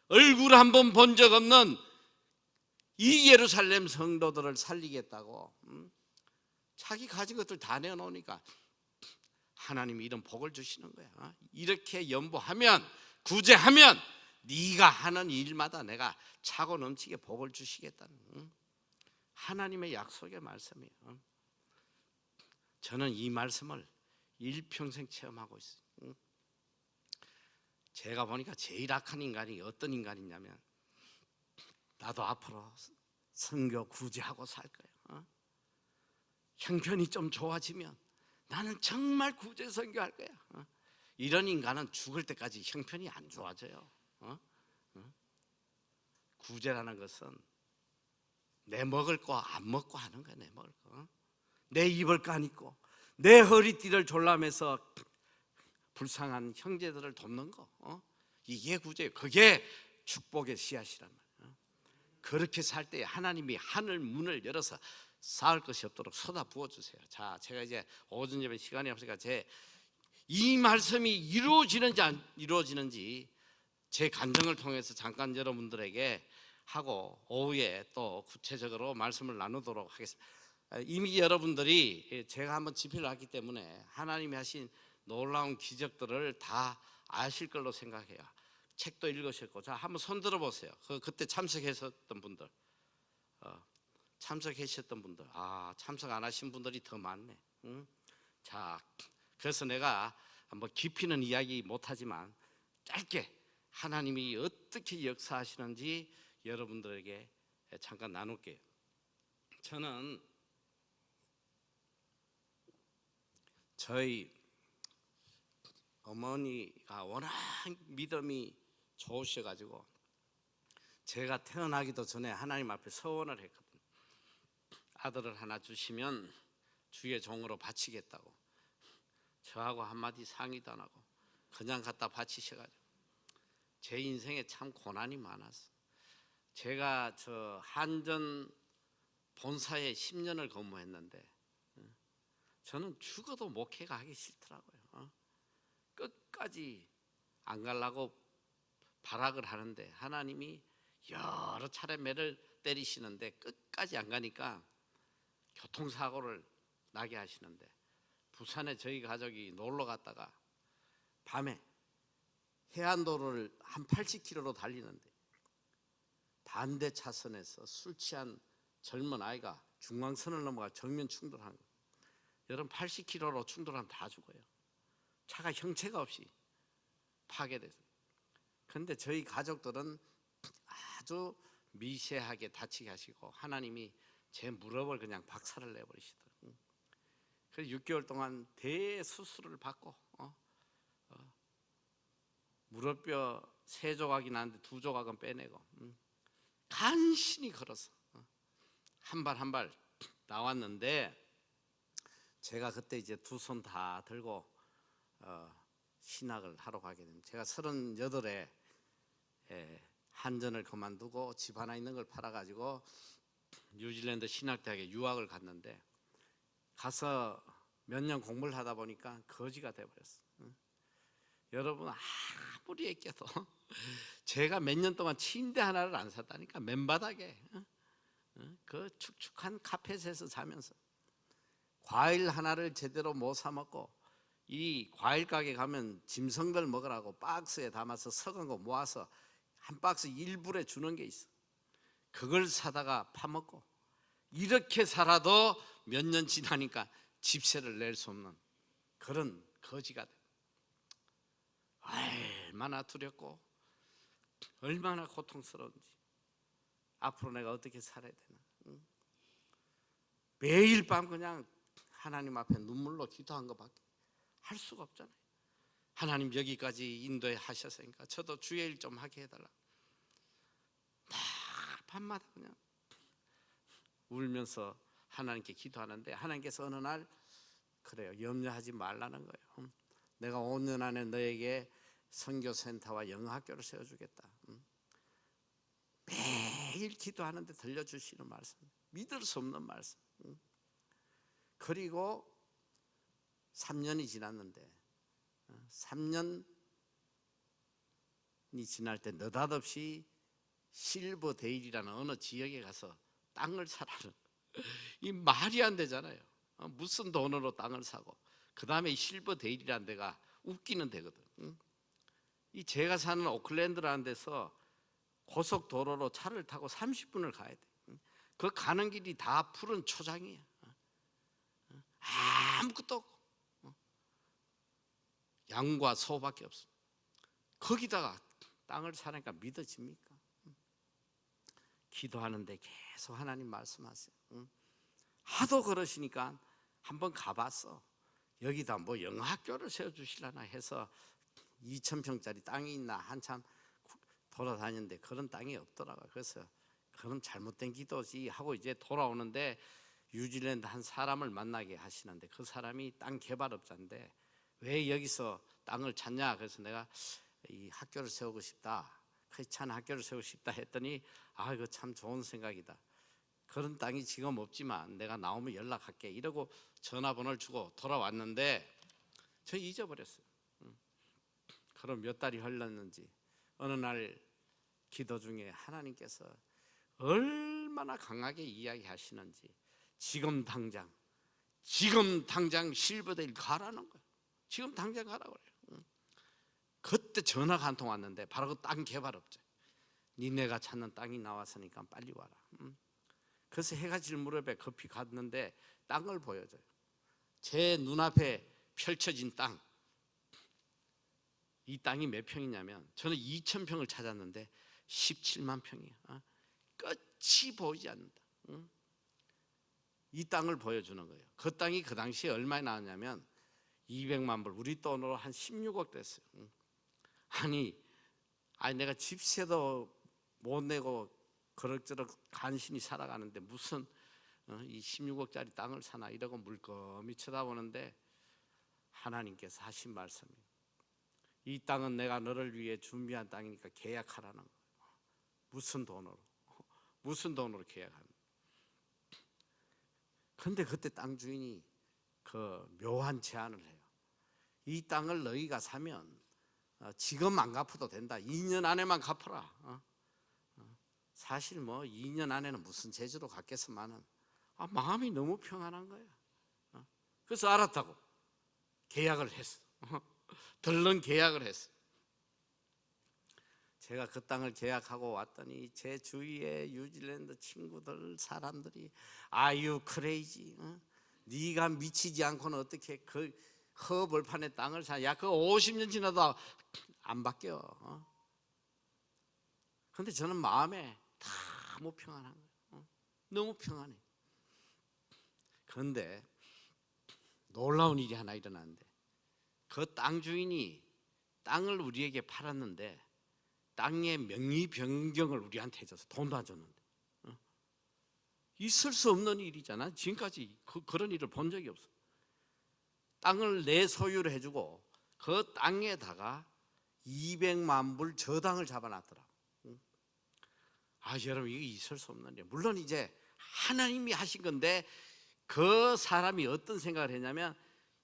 얼굴 한번 본 적 없는 이 예루살렘 성도들을 살리겠다고 자기 가진 것들 다 내어놓으니까 하나님이 이런 복을 주시는 거야. 이렇게 연보하면, 구제하면 네가 하는 일마다 내가 차고 넘치게 복을 주시겠다는 하나님의 약속의 말씀이에요. 저는 이 말씀을 일평생 체험하고 있어요. 제가 보니까 제일 악한 인간이 어떤 인간이냐면, 나도 앞으로 선교 구제하고 살 거예요. 형편이 좀 좋아지면 나는 정말 구제 선교할 거야. 이런 인간은 죽을 때까지 형편이 안 좋아져요. 구제라는 것은 내 먹을 거 안 먹고 하는 거야. 내 먹을 거, 내 입을 거 안 입고, 내 허리띠를 졸라매서 불쌍한 형제들을 돕는 거, 이게 구제예요. 그게 축복의 씨앗이란 말이에요. 그렇게 살 때 하나님이 하늘 문을 열어서 쌓을 것이 없도록 쏟아 부어주세요. 자, 제가 이제 오전 예배 시간이 없으니까 이 말씀이 이루어지는지 안 이루어지는지 제 간증을 통해서 잠깐 여러분들에게 하고 오후에 또 구체적으로 말씀을 나누도록 하겠습니다. 이미 여러분들이 제가 한번 집회를 했기 때문에 하나님이 하신 놀라운 기적들을 다 아실 걸로 생각해요. 책도 읽으셨고. 자, 한번 손 들어보세요. 그때 참석하셨던 분들, 참석 안 하신 분들이 더 많네. 자, 그래서 내가 뭐 깊이는 이야기 못하지만 짧게 하나님이 어떻게 역사하시는지 여러분들에게 잠깐 나눌게요. 저는 저희 어머니가 워낙 믿음이 좋으셔가지고 제가 태어나기도 전에 하나님 앞에 서원을 했거든요. 아들을 하나 주시면 주의 종으로 바치겠다고. 저하고 한마디 상의도 안 하고 그냥 갖다 바치셔가지고 제 인생에 참 고난이 많았어. 제가 저 한전 본사에 10년을 근무했는데 저는 죽어도 목회가 하기 싫더라고요. 끝까지 안 가려고 발악을 하는데 하나님이 여러 차례 매를 때리시는데 끝까지 안 가니까 교통사고를 나게 하시는데 부산에 저희 가족이 놀러 갔다가 밤에 해안도로를 한 80km로 달리는데 반대 차선에서 술 취한 젊은 아이가 중앙선을 넘어가 정면 충돌한 거예요. 여러분 80km로 충돌하면 다 죽어요. 차가 형체가 없이 파괴돼서. 그런데 저희 가족들은 아주 미세하게 다치게 하시고 하나님이 제 무릎을 그냥 박살을 내버리시더라고요. 그래서 6개월 동안 대수술을 받고 무릎뼈 3조각이 나는데 2조각은 빼내고 간신히 걸어서 한 발 한 발 나왔는데 제가 그때 이제 두 손 다 들고 신학을 하러 가게 됩니다. 제가 38에 한전을 그만두고 집 하나 있는 걸 팔아가지고 뉴질랜드 신학대학에 유학을 갔는데 가서 몇 년 공부를 하다 보니까 거지가 돼버렸어. 여러분 아무리 애껴도 제가 몇 년 동안 침대 하나를 안 샀다니까. 맨바닥에 그 축축한 카펫에서 자면서 과일 하나를 제대로 못 사 먹고 이 과일 가게 가면 짐승들 먹으라고 박스에 담아서 썩은 거 모아서 한 박스 1불에 주는 게 있어. 그걸 사다가 파먹고 이렇게 살아도 몇 년 지나니까 집세를 낼 수 없는 그런 거지가 돼. 얼마나 두렵고 얼마나 고통스러운지 앞으로 내가 어떻게 살아야 되나. 매일 밤 그냥 하나님 앞에 눈물로 기도한 것밖에 할 수가 없잖아요. 하나님 여기까지 인도해 하셨으니까 저도 주의 일 좀 하게 해달라. 밤마다 그냥 울면서 하나님께 기도하는데 하나님께서 어느 날 그래요. 염려하지 말라는 거예요. 내가 5년 안에 너에게 선교센터와 영어학교를 세워주겠다. 매일 기도하는데 들려주시는 말씀, 믿을 수 없는 말씀. 그리고 3년이 지났는데 3년이 지날 때 느닷없이 실버데일이라는 어느 지역에 가서 땅을 사라는, 이 말이 안 되잖아요. 무슨 돈으로 땅을 사고 그 다음에 실버데일이라는 데가 웃기는 데거든. 이 제가 사는 오클랜드라는 데서 고속도로로 차를 타고 30분을 가야 돼. 그 가는 길이 다 푸른 초장이야. 아무것도 없고 양과 소밖에 없어. 거기다가 땅을 사니까 믿어집니까? 기도하는데 계속 하나님 말씀하세요. 하도 그러시니까 한번 가봤어. 여기다 뭐 영어학교를 세워주시려나 해서 2,000평짜리 땅이 있나 한참 돌아다녔는데 그런 땅이 없더라고요. 그래서 그럼 잘못된 기도지 하고 이제 돌아오는데 뉴질랜드 한 사람을 만나게 하시는데 그 사람이 땅 개발업자인데 왜 여기서 땅을 찾냐. 그래서 내가 이 학교를 세우고 싶다, 크리스찬 학교를 세우고 싶다 했더니 이거 참 좋은 생각이다. 그런 땅이 지금 없지만 내가 나오면 연락할게 이러고 전화번호를 주고 돌아왔는데 저 잊어버렸어요. 그럼 몇 달이 흘렀는지 어느 날 기도 중에 하나님께서 얼마나 강하게 이야기하시는지 지금 당장 실버데일 가라는 거예요. 지금 당장 가라고 그래요. 그때 전화가 한 통 왔는데 바로 그 땅 개발업자, 니네가 찾는 땅이 나왔으니까 빨리 와라. 그래서 해가 질 무렵에 급히 갔는데 땅을 보여줘요. 제 눈앞에 펼쳐진 땅 이 땅이 몇 평이냐면 저는 2,000평을 찾았는데 17만 평이에요. 끝이 보이지 않는다. 이 땅을 보여주는 거예요. 그 땅이 그 당시에 얼마에 나왔냐면 200만 불, 우리 돈으로 한 16억 됐어요. 아니 내가 집세도 못 내고 그럭저럭 간신히 살아가는데 무슨 이 16억짜리 땅을 사나 이러고 물끄러미 쳐다보는데 하나님께서 하신 말씀이, 이 땅은 내가 너를 위해 준비한 땅이니까 계약하라는 거예요. 무슨 돈으로 계약하는. 그런데 그때 땅 주인이 그 묘한 제안을 해요. 이 땅을 너희가 사면 지금 안 갚아도 된다. 2년 안에만 갚아라. 사실 뭐 2년 안에는 무슨 제주도 갔겠으만은 마음이 너무 평안한 거야. 그래서 알았다고 계약을 했어. 들른 계약을 했어. 제가 그 땅을 계약하고 왔더니 제 주위에 뉴질랜드 친구들 사람들이 Are you crazy? 네가 미치지 않고는 어떻게 그 허벌판에 땅을 사? 야, 그거 50년 지나도 안 바뀌어. 그런데 저는 마음에 너무 평안한 거예요. 너무 평안해. 그런데 놀라운 일이 하나 일어났는데, 그 땅 주인이 땅을 우리에게 팔았는데 땅의 명의 변경을 우리한테 해줘서 돈도 안 줬는데, 있을 수 없는 일이잖아. 지금까지 그런 일을 본 적이 없어. 땅을 내 소유로 해주고 그 땅에다가 200만 불 저당을 잡아놨더라. 여러분, 이게 있을 수 없는 일. 물론 이제 하나님이 하신 건데 그 사람이 어떤 생각을 했냐면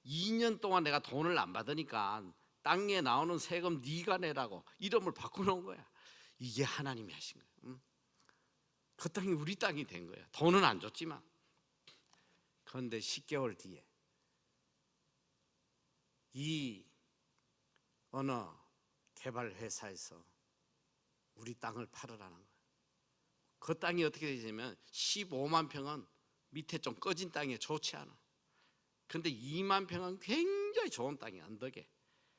2년 동안 내가 돈을 안 받으니까 땅에 나오는 세금 네가 내라고 이름을 바꿔놓은 거야. 이게 하나님이 하신 거야. 그 땅이 우리 땅이 된 거야. 돈은 안 줬지만. 그런데 10개월 뒤에 이 어느 개발 회사에서 우리 땅을 팔으라는 거야. 그 땅이 어떻게 되냐면 15만 평은 밑에 좀 꺼진 땅에 좋지 않아. 근데 2만 평은 굉장히 좋은 땅이야, 언덕에.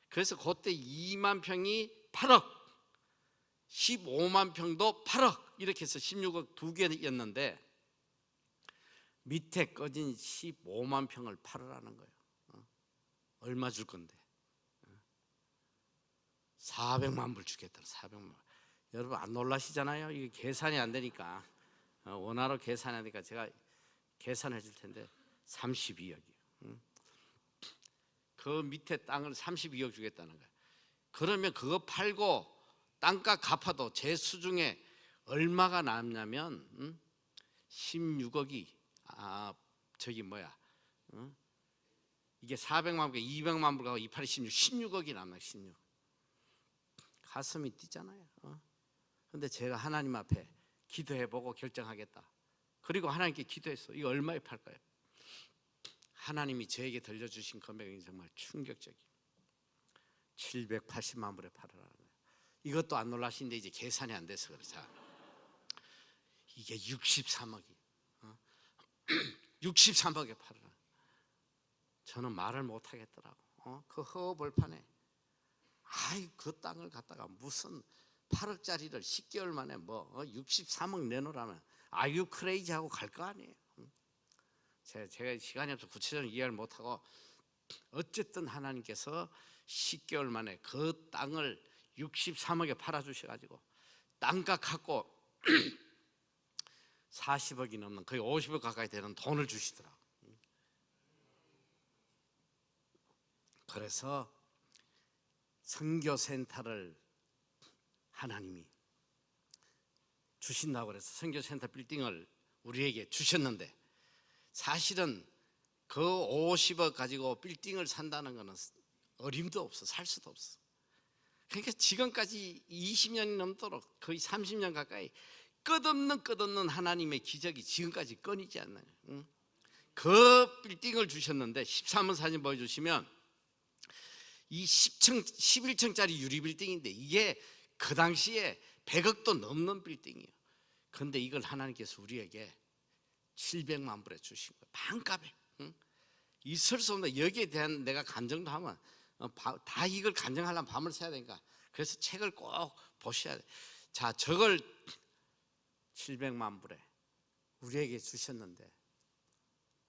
그래서 그때 2만 평이 8억, 15만 평도 8억, 이렇게 해서 16억 두 개였는데 밑에 꺼진 15만 평을 팔으라는 거예요. 얼마 줄 건데? 400만 불 주겠다. 400만 불. 여러분 안 놀라시잖아요. 이게 계산이 안 되니까, 원화로 계산이 안 되니까 제가 계산해 줄 텐데 32억이에요. 그 밑에 땅을 32억 주겠다는 거예요. 그러면 그거 팔고 땅값 갚아도 제 수중에 얼마가 남냐면 16억이 이게 400만 불, 200만 불 가고 28이 16억이 남아요. 16. 가슴이 뛰잖아요. 그런데 제가 하나님 앞에 기도해보고 결정하겠다. 그리고 하나님께 기도했어. 이거 얼마에 팔까요? 하나님이 저에게 들려주신 금액이 정말 충격적이에요. 780만 불에 팔으라는 거예요. 이것도 안 놀라시는데 이제 계산이 안 돼서 그래. 자, 이게 63억이 63억에 팔으라. 저는 말을 못 하겠더라고. 그 허벌판에 그 땅을 갖다가 무슨 8억짜리를 10개월 만에 63억 내놓으라면 Are you crazy 하고 갈 거 아니에요. 제가 시간이 없어서 구체적으로 이해를 못하고, 어쨌든 하나님께서 10개월 만에 그 땅을 63억에 팔아주셔가지고 땅값 갖고 40억이 넘는 거의 50억 가까이 되는 돈을 주시더라고요. 그래서 선교센터를 하나님이 주신다고 그래서 선교센터 빌딩을 우리에게 주셨는데, 사실은 그 50억 가지고 빌딩을 산다는 것은 어림도 없어. 살 수도 없어. 그러니까 지금까지 20년이 넘도록 거의 30년 가까이 끝없는 하나님의 기적이 지금까지 끊이지 않나요? 그 빌딩을 주셨는데 13번 사진 보여주시면 이 11층짜리 유리 빌딩인데 이게 그 당시에 100억도 넘는 빌딩이에요. 그런데 이걸 하나님께서 우리에게 700만 불에 주신 거예요. 반값에. 있을 수 없는, 여기에 대한 내가 간증도 하면 다 이걸 간증하려면 밤을 새야 되니까 그래서 책을 꼭 보셔야 돼. 자, 저걸 700만 불에 우리에게 주셨는데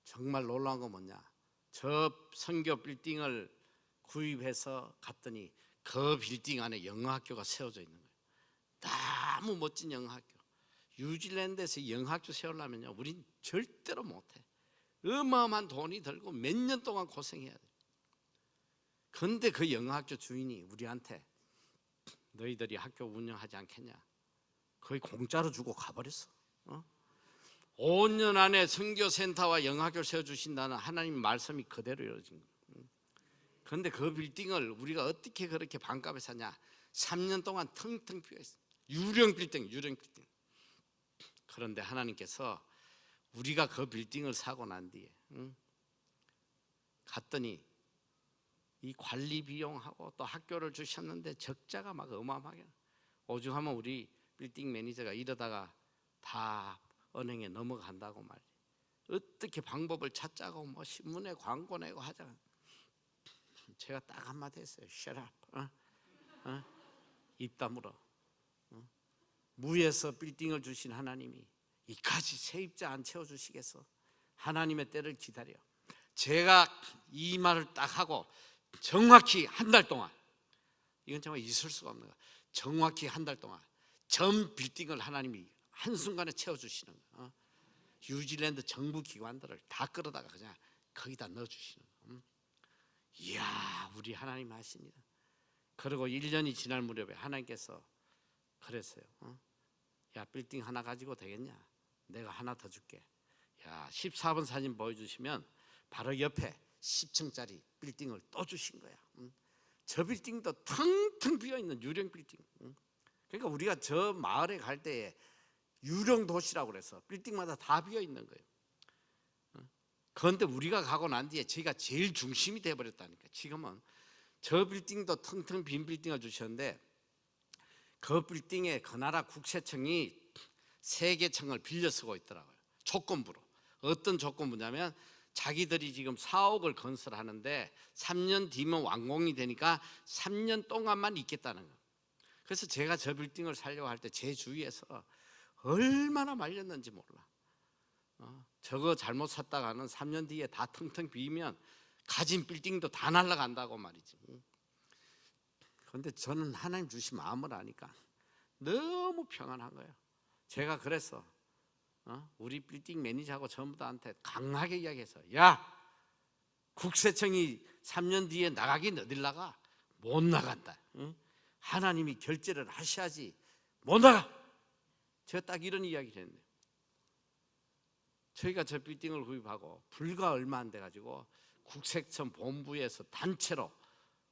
정말 놀라운 건 뭐냐? 저 선교 빌딩을 구입해서 갔더니 그 빌딩 안에 영어학교가 세워져 있는 거예요. 너무 멋진 영어학교. 뉴질랜드에서 영어학교 세우려면요, 우린 절대로 못해. 어마어마한 돈이 들고 몇 년 동안 고생해야 돼. 그런데 그 영어학교 주인이 우리한테 너희들이 학교 운영하지 않겠냐? 거의 공짜로 주고 가버렸어. 5년 안에 선교센터와 영어학교를 세워주신다는 하나님 말씀이 그대로 이루어진 거예요. 그런데 그 빌딩을 우리가 어떻게 그렇게 반값에 사냐? 3년 동안 텅텅 비어있어. 유령 빌딩. 그런데 하나님께서 우리가 그 빌딩을 사고 난 뒤에 갔더니 이 관리 비용하고 또 학교를 주셨는데 적자가 막 어마어마하게, 오죽하면 우리 빌딩 매니저가 이러다가 다 은행에 넘어간다고 말이에요. 어떻게 방법을 찾자고 뭐 신문에 광고 내고 하자. 제가 딱 한마디 했어요. Shut up. 입 다물어. 무에서 빌딩을 주신 하나님이 이까지 세입자 안 채워주시겠어? 하나님의 때를 기다려. 제가 이 말을 딱 하고 정확히 한 달 동안, 이건 정말 있을 수가 없는 거야. 정확히 한 달 동안 전 빌딩을 하나님이 한순간에 채워주시는 거야. 뉴질랜드 정부 기관들을 다 끌어다가 그냥 거기다 넣어주시는 거야. 이야, 우리 하나님 하십니다. 그리고 1년이 지날 무렵에 하나님께서 그랬어요. 야, 빌딩 하나 가지고 되겠냐? 내가 하나 더 줄게. 야, 14번 사진 보여주시면 바로 옆에 10층짜리 빌딩을 또 주신 거야. 저 빌딩도 텅텅 비어있는 유령 빌딩. 그러니까 우리가 저 마을에 갈 때에 유령 도시라고 그래서 빌딩마다 다 비어있는 거예요. 그런데 우리가 가고 난 뒤에 저희가 제일 중심이 돼버렸다니까. 지금은 저 빌딩도 텅텅 빈 빌딩을 주셨는데 그 빌딩에 그 나라 국세청이 3개 층을 빌려 쓰고 있더라고요. 조건부로. 어떤 조건부냐면 자기들이 지금 사옥을 건설하는데 3년 뒤면 완공이 되니까 3년 동안만 있겠다는 거예요. 그래서 제가 저 빌딩을 살려고 할 때 제 주위에서 얼마나 말렸는지 몰라. 저거 잘못 샀다가는 3년 뒤에 다 텅텅 비면 가진 빌딩도 다 날아간다고 말이지. 그런데 저는 하나님 주신 마음을 아니까 너무 평안한 거예요. 제가 그래서 우리 빌딩 매니저하고 전부 다한테 강하게 이야기해서, 야, 국세청이 3년 뒤에 나가긴 어딜 나가? 못 나간다. 하나님이 결제를 하셔야지 못 나가. 제가 딱 이런 이야기를 했는데, 저희가 저 빌딩을 구입하고 불과 얼마 안 돼가지고 국세청 본부에서 단체로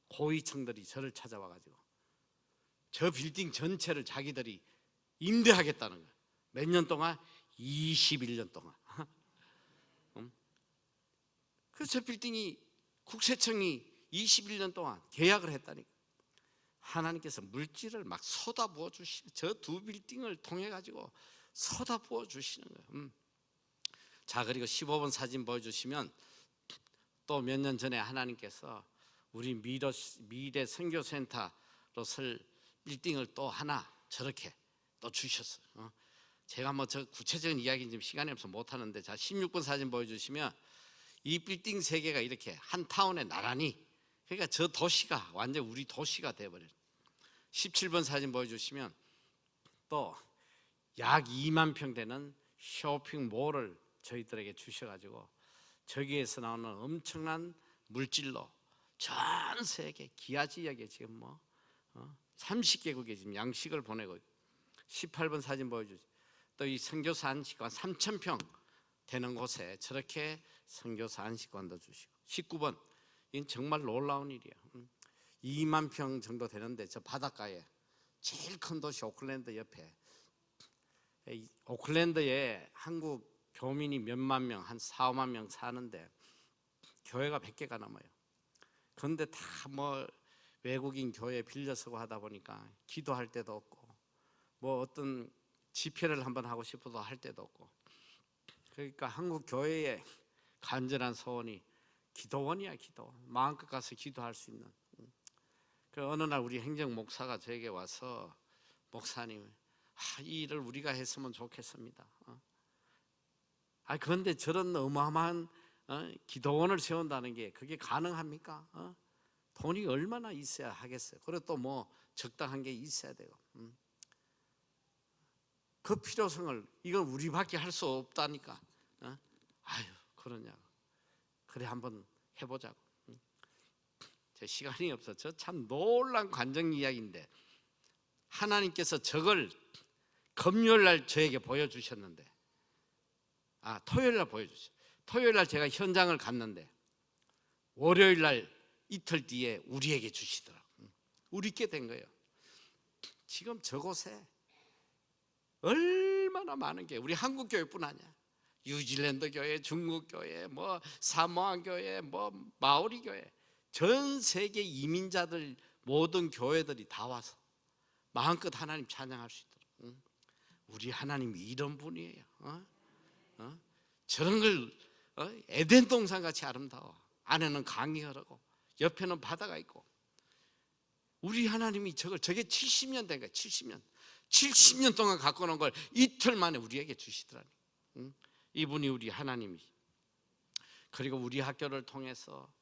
고위층들이 저를 찾아와가지고 저 빌딩 전체를 자기들이 임대하겠다는 거예요. 몇 년 동안? 21년 동안. 그래서 저 빌딩이 국세청이 21년 동안 계약을 했다니까. 하나님께서 물질을 막 쏟아부어 주시는, 저 두 빌딩을 통해 가지고 쏟아부어 주시는 거예요. 자, 그리고 15번 사진 보여주시면 또 몇 년 전에 하나님께서 우리 미래 선교센터로 쓸 빌딩을 또 하나 저렇게 또 주셨어요. 제가 뭐 저 구체적인 이야기는 지금 시간이 없어서 못 하는데, 자, 16번 사진 보여주시면 이 빌딩 3개가 이렇게 한 타운에 나란히, 그러니까 저 도시가 완전 우리 도시가 돼버려요. 17번 사진 보여주시면 또 약 2만 평 되는 쇼핑몰을 저희들에게 주셔가지고 저기에서 나오는 엄청난 물질로 전 세계 기아 지역에 지금 뭐 30개국에 지금 양식을 보내고 있고. 18번 사진 보여주죠. 또 이 선교사 안식관 3,000평 되는 곳에 저렇게 선교사 안식관도 주시고. 19번, 이건 정말 놀라운 일이야. 2만 평 정도 되는데 저 바닷가에 제일 큰 도시 오클랜드 옆에, 오클랜드에 한국 교민이 몇만 명, 한 4, 5만 명 사는데 교회가 100개가 넘어요. 그런데 다 뭐 외국인 교회 빌려서고 하다 보니까 기도할 데도 없고, 뭐 어떤 집회를 한번 하고 싶어도 할 데도 없고, 그러니까 한국 교회의 간절한 소원이 기도원이야. 기도원, 마음껏 가서 기도할 수 있는. 그 어느 날 우리 행정 목사가 저에게 와서 목사님, 이 일을 우리가 했으면 좋겠습니다. 그런데 저런 어마어마한 기도원을 세운다는 게 그게 가능합니까? 돈이 얼마나 있어야 하겠어요. 그리고 또 뭐 적당한 게 있어야 되고. 그 필요성을 이건 우리밖에 할 수 없다니까. 아유 그러냐고. 그래 한번 해보자고. 제 시간이 없어서 참 놀라운 관정 이야기인데 하나님께서 저걸 금요일 날 저에게 보여주셨는데 토요일 날 보여주셨어요. 토요일 날 제가 현장을 갔는데 월요일 날 이틀 뒤에 우리에게 주시더라고요. 우리께 된 거예요. 지금 저곳에 얼마나 많은 게 우리 한국 교회뿐 아니야. 뉴질랜드 교회, 중국 교회, 뭐 사모안 교회, 뭐 마오리 교회, 전 세계 이민자들 모든 교회들이 다 와서 마음껏 하나님 찬양할 수 있도록. 우리 하나님이 이런 분이에요. 저런 걸 에덴 동산 같이 아름다워. 안에는 강이 흐르고 옆에는 바다가 있고. 우리 하나님이 저게 70년 된 거야. 70년 동안 갖고 놓은 걸 이틀 만에 우리에게 주시더라니. 이분이 우리 하나님이. 그리고 우리 학교를 통해서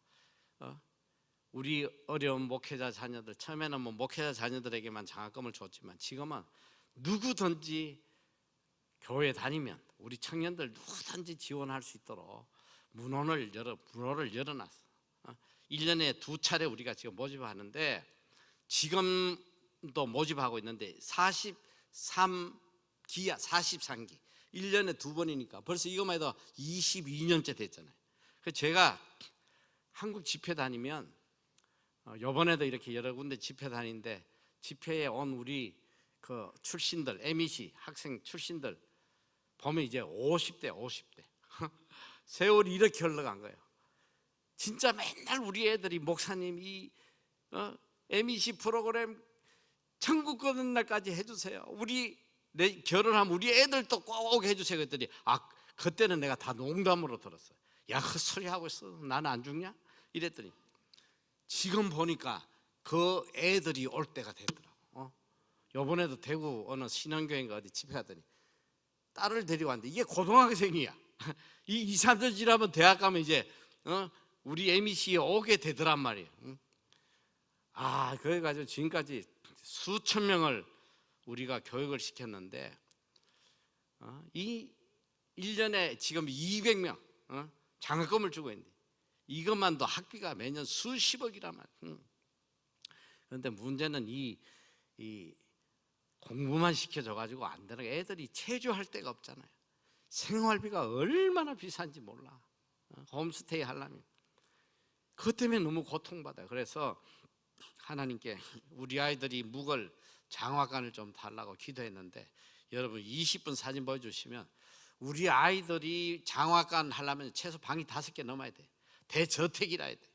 우리 어려운 목회자 자녀들, 처음에는 뭐 목회자 자녀들에게만 장학금을 줬지만 지금은 누구든지 교회 다니면 우리 청년들 누구든지 지원할 수 있도록 문호를 열어놨어. 1년에 2차례 우리가 지금 모집하는데 지금도 모집하고 있는데 43기야. 43기 1년에 2번이니까 벌써 이것만 해도 22년째 됐잖아요. 그래서 제가 한국 집회 다니면 이번에도 이렇게 여러 군데 집회 다니는데 집회에 온 우리 그 출신들, MEC 학생 출신들 보면 이제 50대 세월이 이렇게 흘러간 거예요. 진짜 맨날 우리 애들이 목사님 이 MEC 프로그램 천국 가는 날까지 해주세요. 우리 내 결혼하면 우리 애들도 꼭 해주세요. 그랬더니 그때는 내가 다 농담으로 들었어요. 야, 헛소리 하고 있어. 나는 안 죽냐? 이랬더니 지금 보니까 그 애들이 올 때가 됐더라고. 요번에도 대구 어느 신앙교회인가 어디 집회 갔더니 딸을 데리고 왔는데 이게 고등학생이야. 이 사람들 지나면 대학 가면 이제 우리 MEC에 오게 되더란 말이에요. 그래가지고 지금까지 수천 명을 우리가 교육을 시켰는데 이 1년에 지금 200명 장학금을 주고 있는데 이것만도 학비가 매년 수십억이란 말이에요. 그런데 문제는 이 공부만 시켜줘가지고 안 되는 게 애들이 체조할 데가 없잖아요. 생활비가 얼마나 비싼지 몰라. 홈스테이 하려면 그것 때문에 너무 고통받아요. 그래서 하나님께 우리 아이들이 묵을 장화관을 좀 달라고 기도했는데 여러분 20분 사진 보여주시면 우리 아이들이 장화관 하려면 최소 방이 5개 넘어야 돼. 대저택이라 해야 돼.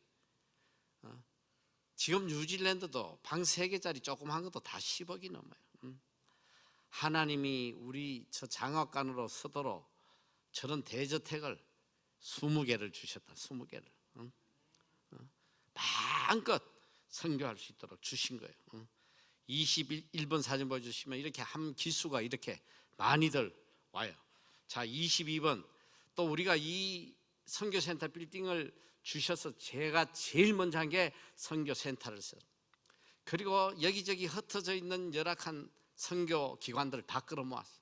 지금 뉴질랜드도 방 3개짜리 조그만 것도 다 10억이 넘어요. 하나님이 우리 저 장학관으로 서도록 저런 대저택을 20개를 주셨다. 20개를 마음껏 선교할 수 있도록 주신 거예요. 21번 사진 보여주시면 이렇게 한 기수가 이렇게 많이들 와요. 자, 22번 또 우리가 이 선교센터 빌딩을 주셔서 제가 제일 먼저 한 게 선교센터를 써요. 그리고 여기저기 흩어져 있는 열악한 선교 기관들을 다 끌어모았어.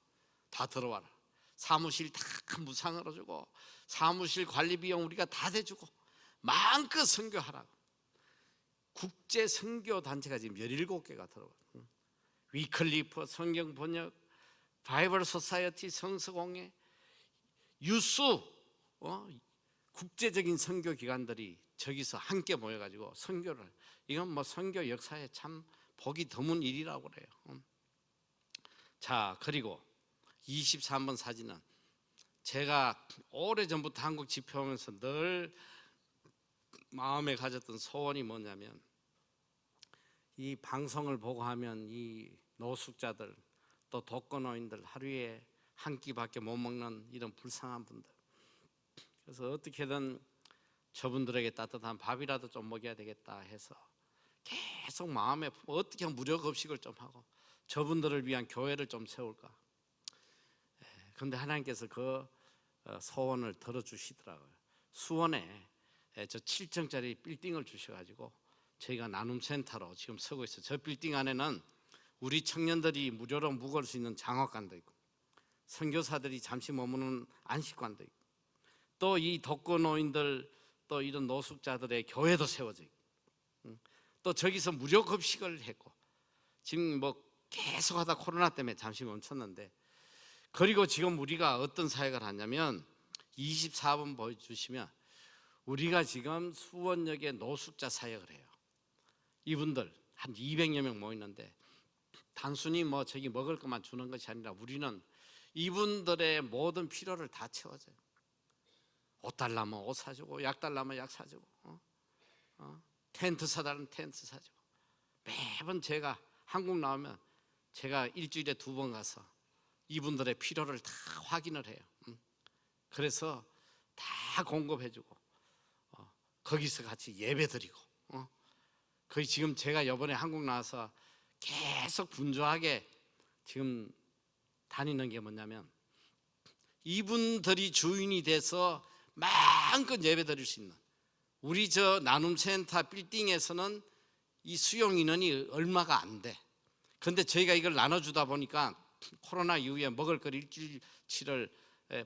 다 들어와라. 사무실 다 무상으로 주고 사무실 관리 비용 우리가 다 대주고 마음껏 선교하라고. 국제 선교 단체가 지금 17개가 들어와요. 위클리프 성경 번역, 바이블 소사이어티 성서공회, 유수 국제적인 선교 기관들이 저기서 함께 모여가지고 선교를, 이건 뭐 선교 역사에 참 보기 드문 일이라고 그래요. 자, 그리고 23번 사진은 제가 오래전부터 한국 집회 오면서 늘 마음에 가졌던 소원이 뭐냐면 이 방송을 보고 하면 이 노숙자들 또 독거노인들 하루에 한 끼밖에 못 먹는 이런 불쌍한 분들, 그래서 어떻게든 저분들에게 따뜻한 밥이라도 좀 먹여야 되겠다 해서 계속 마음에 어떻게 무료급식을 좀 하고 저분들을 위한 교회를 좀 세울까. 그런데 하나님께서 그 소원을 들어주시더라고요. 수원에 저 7층짜리 빌딩을 주셔가지고 저희가 나눔센터로 지금 서고 있어요. 저 빌딩 안에는 우리 청년들이 무료로 묵을 수 있는 장학관도 있고, 선교사들이 잠시 머무는 안식관도 있고, 또 이 독거노인들, 또 이런 노숙자들의 교회도 세워져 있고, 또 저기서 무료 급식을 했고, 지금 뭐 계속하다 코로나 때문에 잠시 멈췄는데, 그리고 지금 우리가 어떤 사역을 하냐면 24번 보여주시면 우리가 지금 수원역에 노숙자 사역을 해요. 이분들 한 200여 명 모이는데 단순히 뭐 저기 먹을 것만 주는 것이 아니라 우리는 이분들의 모든 필요를 다 채워줘요. 옷 달라면 옷 사주고, 약 달라면 약 사주고, 텐트 사달라면 텐트 사주고. 매번 제가 한국 나오면 제가 일주일에 2번 가서 이분들의 필요를 다 확인을 해요. 그래서 다 공급해주고, 거기서 같이 예배드리고. 거의 지금 제가 이번에 한국 나와서 계속 분주하게 지금 다니는 게 뭐냐면, 이분들이 주인이 돼서 마음껏 예배드릴 수 있는, 우리 저 나눔센터 빌딩에서는 이 수용 인원이 얼마가 안 돼. 그런데 저희가 이걸 나눠주다 보니까 코로나 이후에 먹을 걸 일주일치를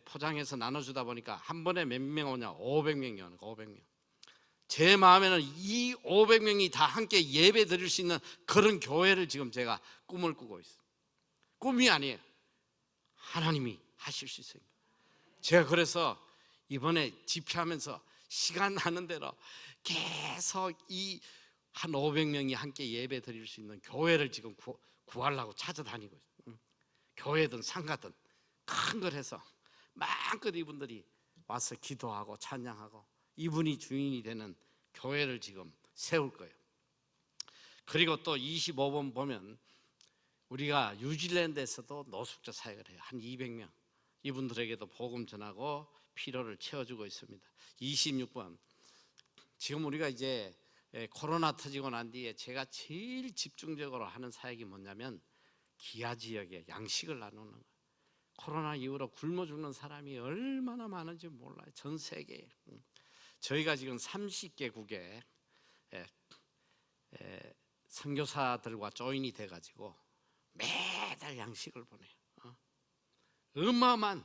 포장해서 나눠주다 보니까 한 번에 몇 명 오냐? 500명이 오는 거. 500명. 제 마음에는 이 500명이 다 함께 예배 드릴 수 있는 그런 교회를 지금 제가 꿈을 꾸고 있어요. 꿈이 아니에요. 하나님이 하실 수 있어요. 제가 그래서 이번에 집회하면서 시간 나는 대로 계속 이 한 500명이 함께 예배 드릴 수 있는 교회를 지금 구하려고 찾아다니고 있어요. 교회든 상가든 큰 걸 해서 마음껏 이분들이 와서 기도하고 찬양하고 이분이 주인이 되는 교회를 지금 세울 거예요. 그리고 또 25번 보면 우리가 뉴질랜드에서도 노숙자 사역을 해요. 한 200명. 이분들에게도 복음 전하고 필요를 채워주고 있습니다. 26번. 지금 우리가 이제 코로나 터지고 난 뒤에 제가 제일 집중적으로 하는 사역이 뭐냐면 기아 지역에 양식을 나누는 거예요. 코로나 이후로 굶어 죽는 사람이 얼마나 많은지 몰라요. 전 세계에. 저희가 지금 30개국에 선교사들과 조인이 돼가지고 매달 양식을 보내요. 어마어마한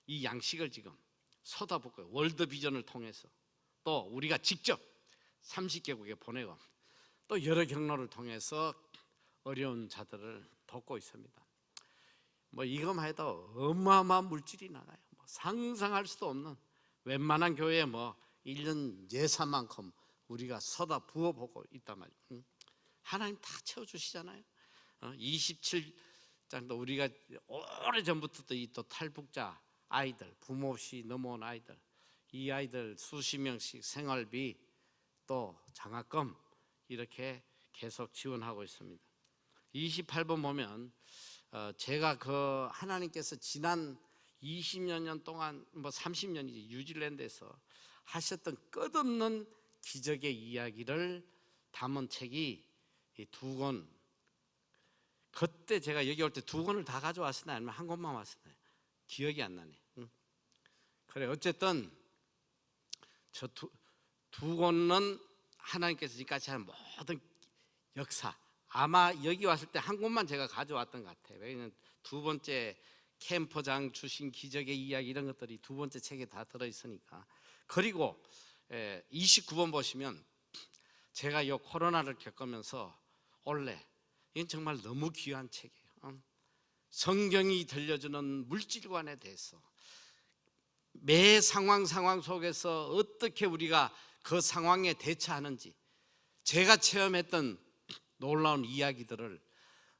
이 양식을 지금 쏟아붓고요. 월드비전을 통해서 또 우리가 직접 30개국에 보내고 또 여러 경로를 통해서 어려운 자들을 돕고 있습니다. 뭐 이것만 해도 어마어마한 물질이 나가요. 뭐 상상할 수도 없는, 웬만한 교회에 뭐 1년 예산만큼 우리가 쏟아 부어보고 있단 말이에요. 하나님 다 채워주시잖아요. 27장도 우리가 오래전부터 또 탈북자 아이들, 부모 없이 넘어온 아이들, 이 아이들 수십 명씩 생활비 또 장학금 이렇게 계속 지원하고 있습니다. 28번 보면 제가 그 하나님께서 지난 20여 년 동안 뭐 30년이지 뉴질랜드에서 하셨던 끝없는 기적의 이야기를 담은 책이 이 2권. 그때 제가 여기 올 때 2권을 다 가져왔으나 아니면 한 권만 왔으나 기억이 안 나네. 그래 어쨌든 저 두 권은 하나님께서 지금까지 한 모든 역사, 아마 여기 왔을 때 한 권만 제가 가져왔던 것 같아요. 왜냐하면 2번째 캠퍼장 주신 기적의 이야기 이런 것들이 2번째 책에 다 들어있으니까. 그리고 29번 보시면 제가 이 코로나를 겪으면서 원래 이건 정말 너무 귀한 책이에요. 성경이 들려주는 물질관에 대해서 매 상황 속에서 어떻게 우리가 그 상황에 대처하는지 제가 체험했던 놀라운 이야기들을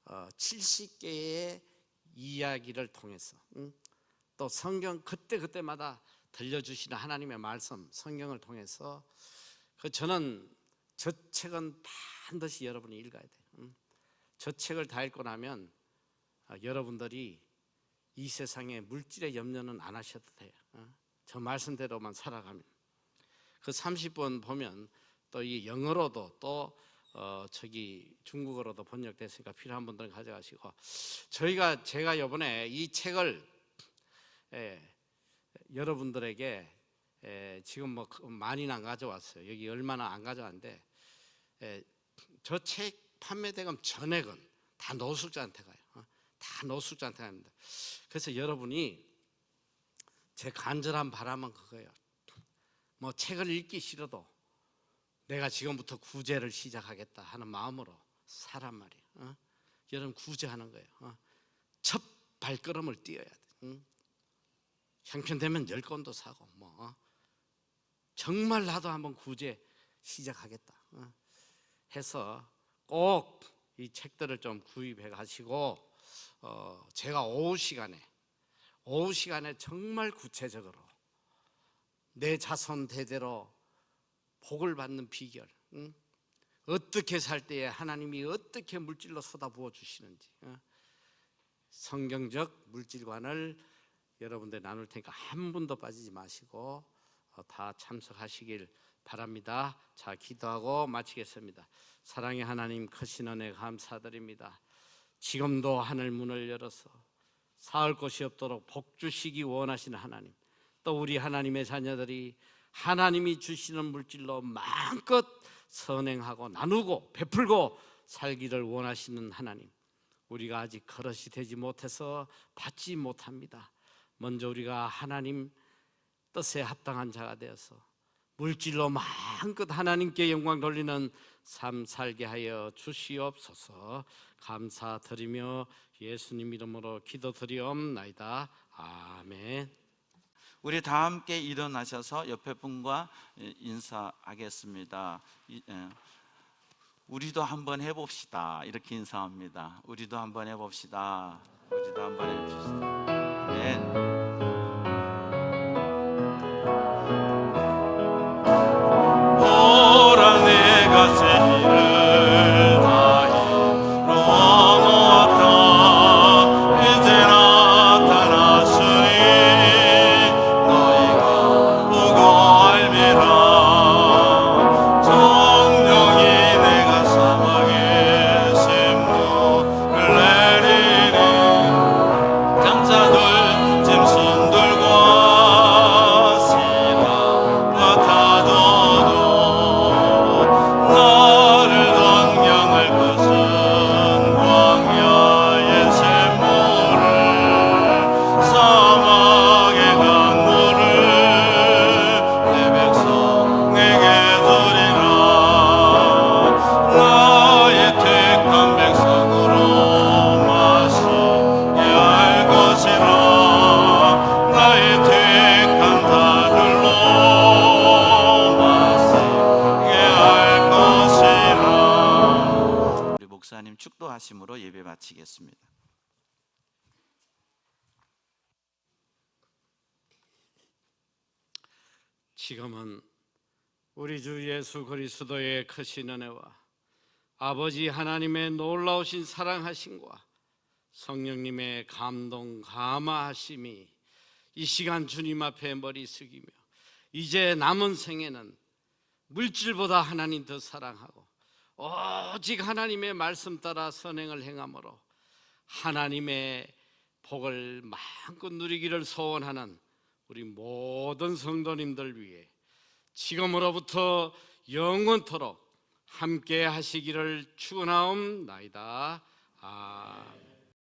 70개의 이야기를 통해서 또 성경 그때마다 들려주시는 하나님의 말씀 성경을 통해서 저는 저 책은 반드시 여러분이 읽어야 돼요. 저 책을 다 읽고 나면 여러분들이 이 세상에 물질의 염려는 안 하셔도 돼요. 저 말씀대로만 살아가면. 그 30번 보면 또 이 영어로도 또 저기 중국어로도 번역됐으니까 필요한 분들은 가져가시고, 제가 이번에 이 책을 여러분들에게 지금 뭐 많이는 안 가져왔어요. 여기 얼마나 안 가져왔는데 저 책 판매대금 전액은 다 노숙자한테 가요. 다 노숙자한테 갑니다. 그래서 여러분이 제 간절한 바람은 그거예요. 뭐 책을 읽기 싫어도 내가 지금부터 구제를 시작하겠다 하는 마음으로 사란 말이에요. 여러분 구제하는 거예요. 첫 발걸음을 띄어야 돼. 형편되면 10권도 사고 정말 나도 한번 구제 시작하겠다 해서 꼭 이 책들을 좀 구입해 가시고 제가 오후 시간에 정말 구체적으로 내 자손 대대로 복을 받는 비결, 어떻게 살 때에 하나님이 어떻게 물질로 쏟아부어 주시는지 성경적 물질관을 여러분들 나눌 테니까 한 분도 빠지지 마시고 다 참석하시길 바랍니다. 자, 기도하고 마치겠습니다. 사랑의 하나님, 크신 은혜 감사드립니다. 지금도 하늘 문을 열어서 사을 곳이 없도록 복 주시기 원하시는 하나님, 또 우리 하나님의 자녀들이 하나님이 주시는 물질로 마음껏 선행하고 나누고 베풀고 살기를 원하시는 하나님, 우리가 아직 그릇이 되지 못해서 받지 못합니다. 먼저 우리가 하나님 뜻에 합당한 자가 되어서 물질로 마음껏 하나님께 영광 돌리는 삶 살게 하여 주시옵소서. 감사드리며 예수님 이름으로 기도드리옵나이다. 아멘. 우리 다 함께 일어나셔서 옆에 분과 인사하겠습니다. 우리도 한번 해봅시다. 이렇게 인사합니다. 우리도 한번 해봅시다. 우리도 한번 해봅시다. 아멘. 오라 내가 죄를 다 이루었다. 이제 나타나시니 너희가 보고 알미라. 정령이 내가 사망의 샘물을 내리니 장사들 짐승들과 시라 같아도 나를 동경할 것은 광야의 샘물을 사막의 강물을 내 백성에게 주리라. 나의 택한 백성으로 마시게 할 것이라. 나의 택한 자들로 마시게 할 것이라. 우리 목사님 축도하심으로 예배 마치겠습니다. 지금은 우리 주 예수 그리스도의 크신 은혜와 아버지 하나님의 놀라우신 사랑하심과 성령님의 감동 감화하심이 이 시간 주님 앞에 머리 숙이며 이제 남은 생에는 물질보다 하나님 더 사랑하고 오직 하나님의 말씀 따라 선행을 행함으로 하나님의 복을 마음껏 누리기를 소원하는 우리 모든 성도님들 위해 지금으로부터 영원토록 함께 하시기를 축원하옵나이다. 아멘.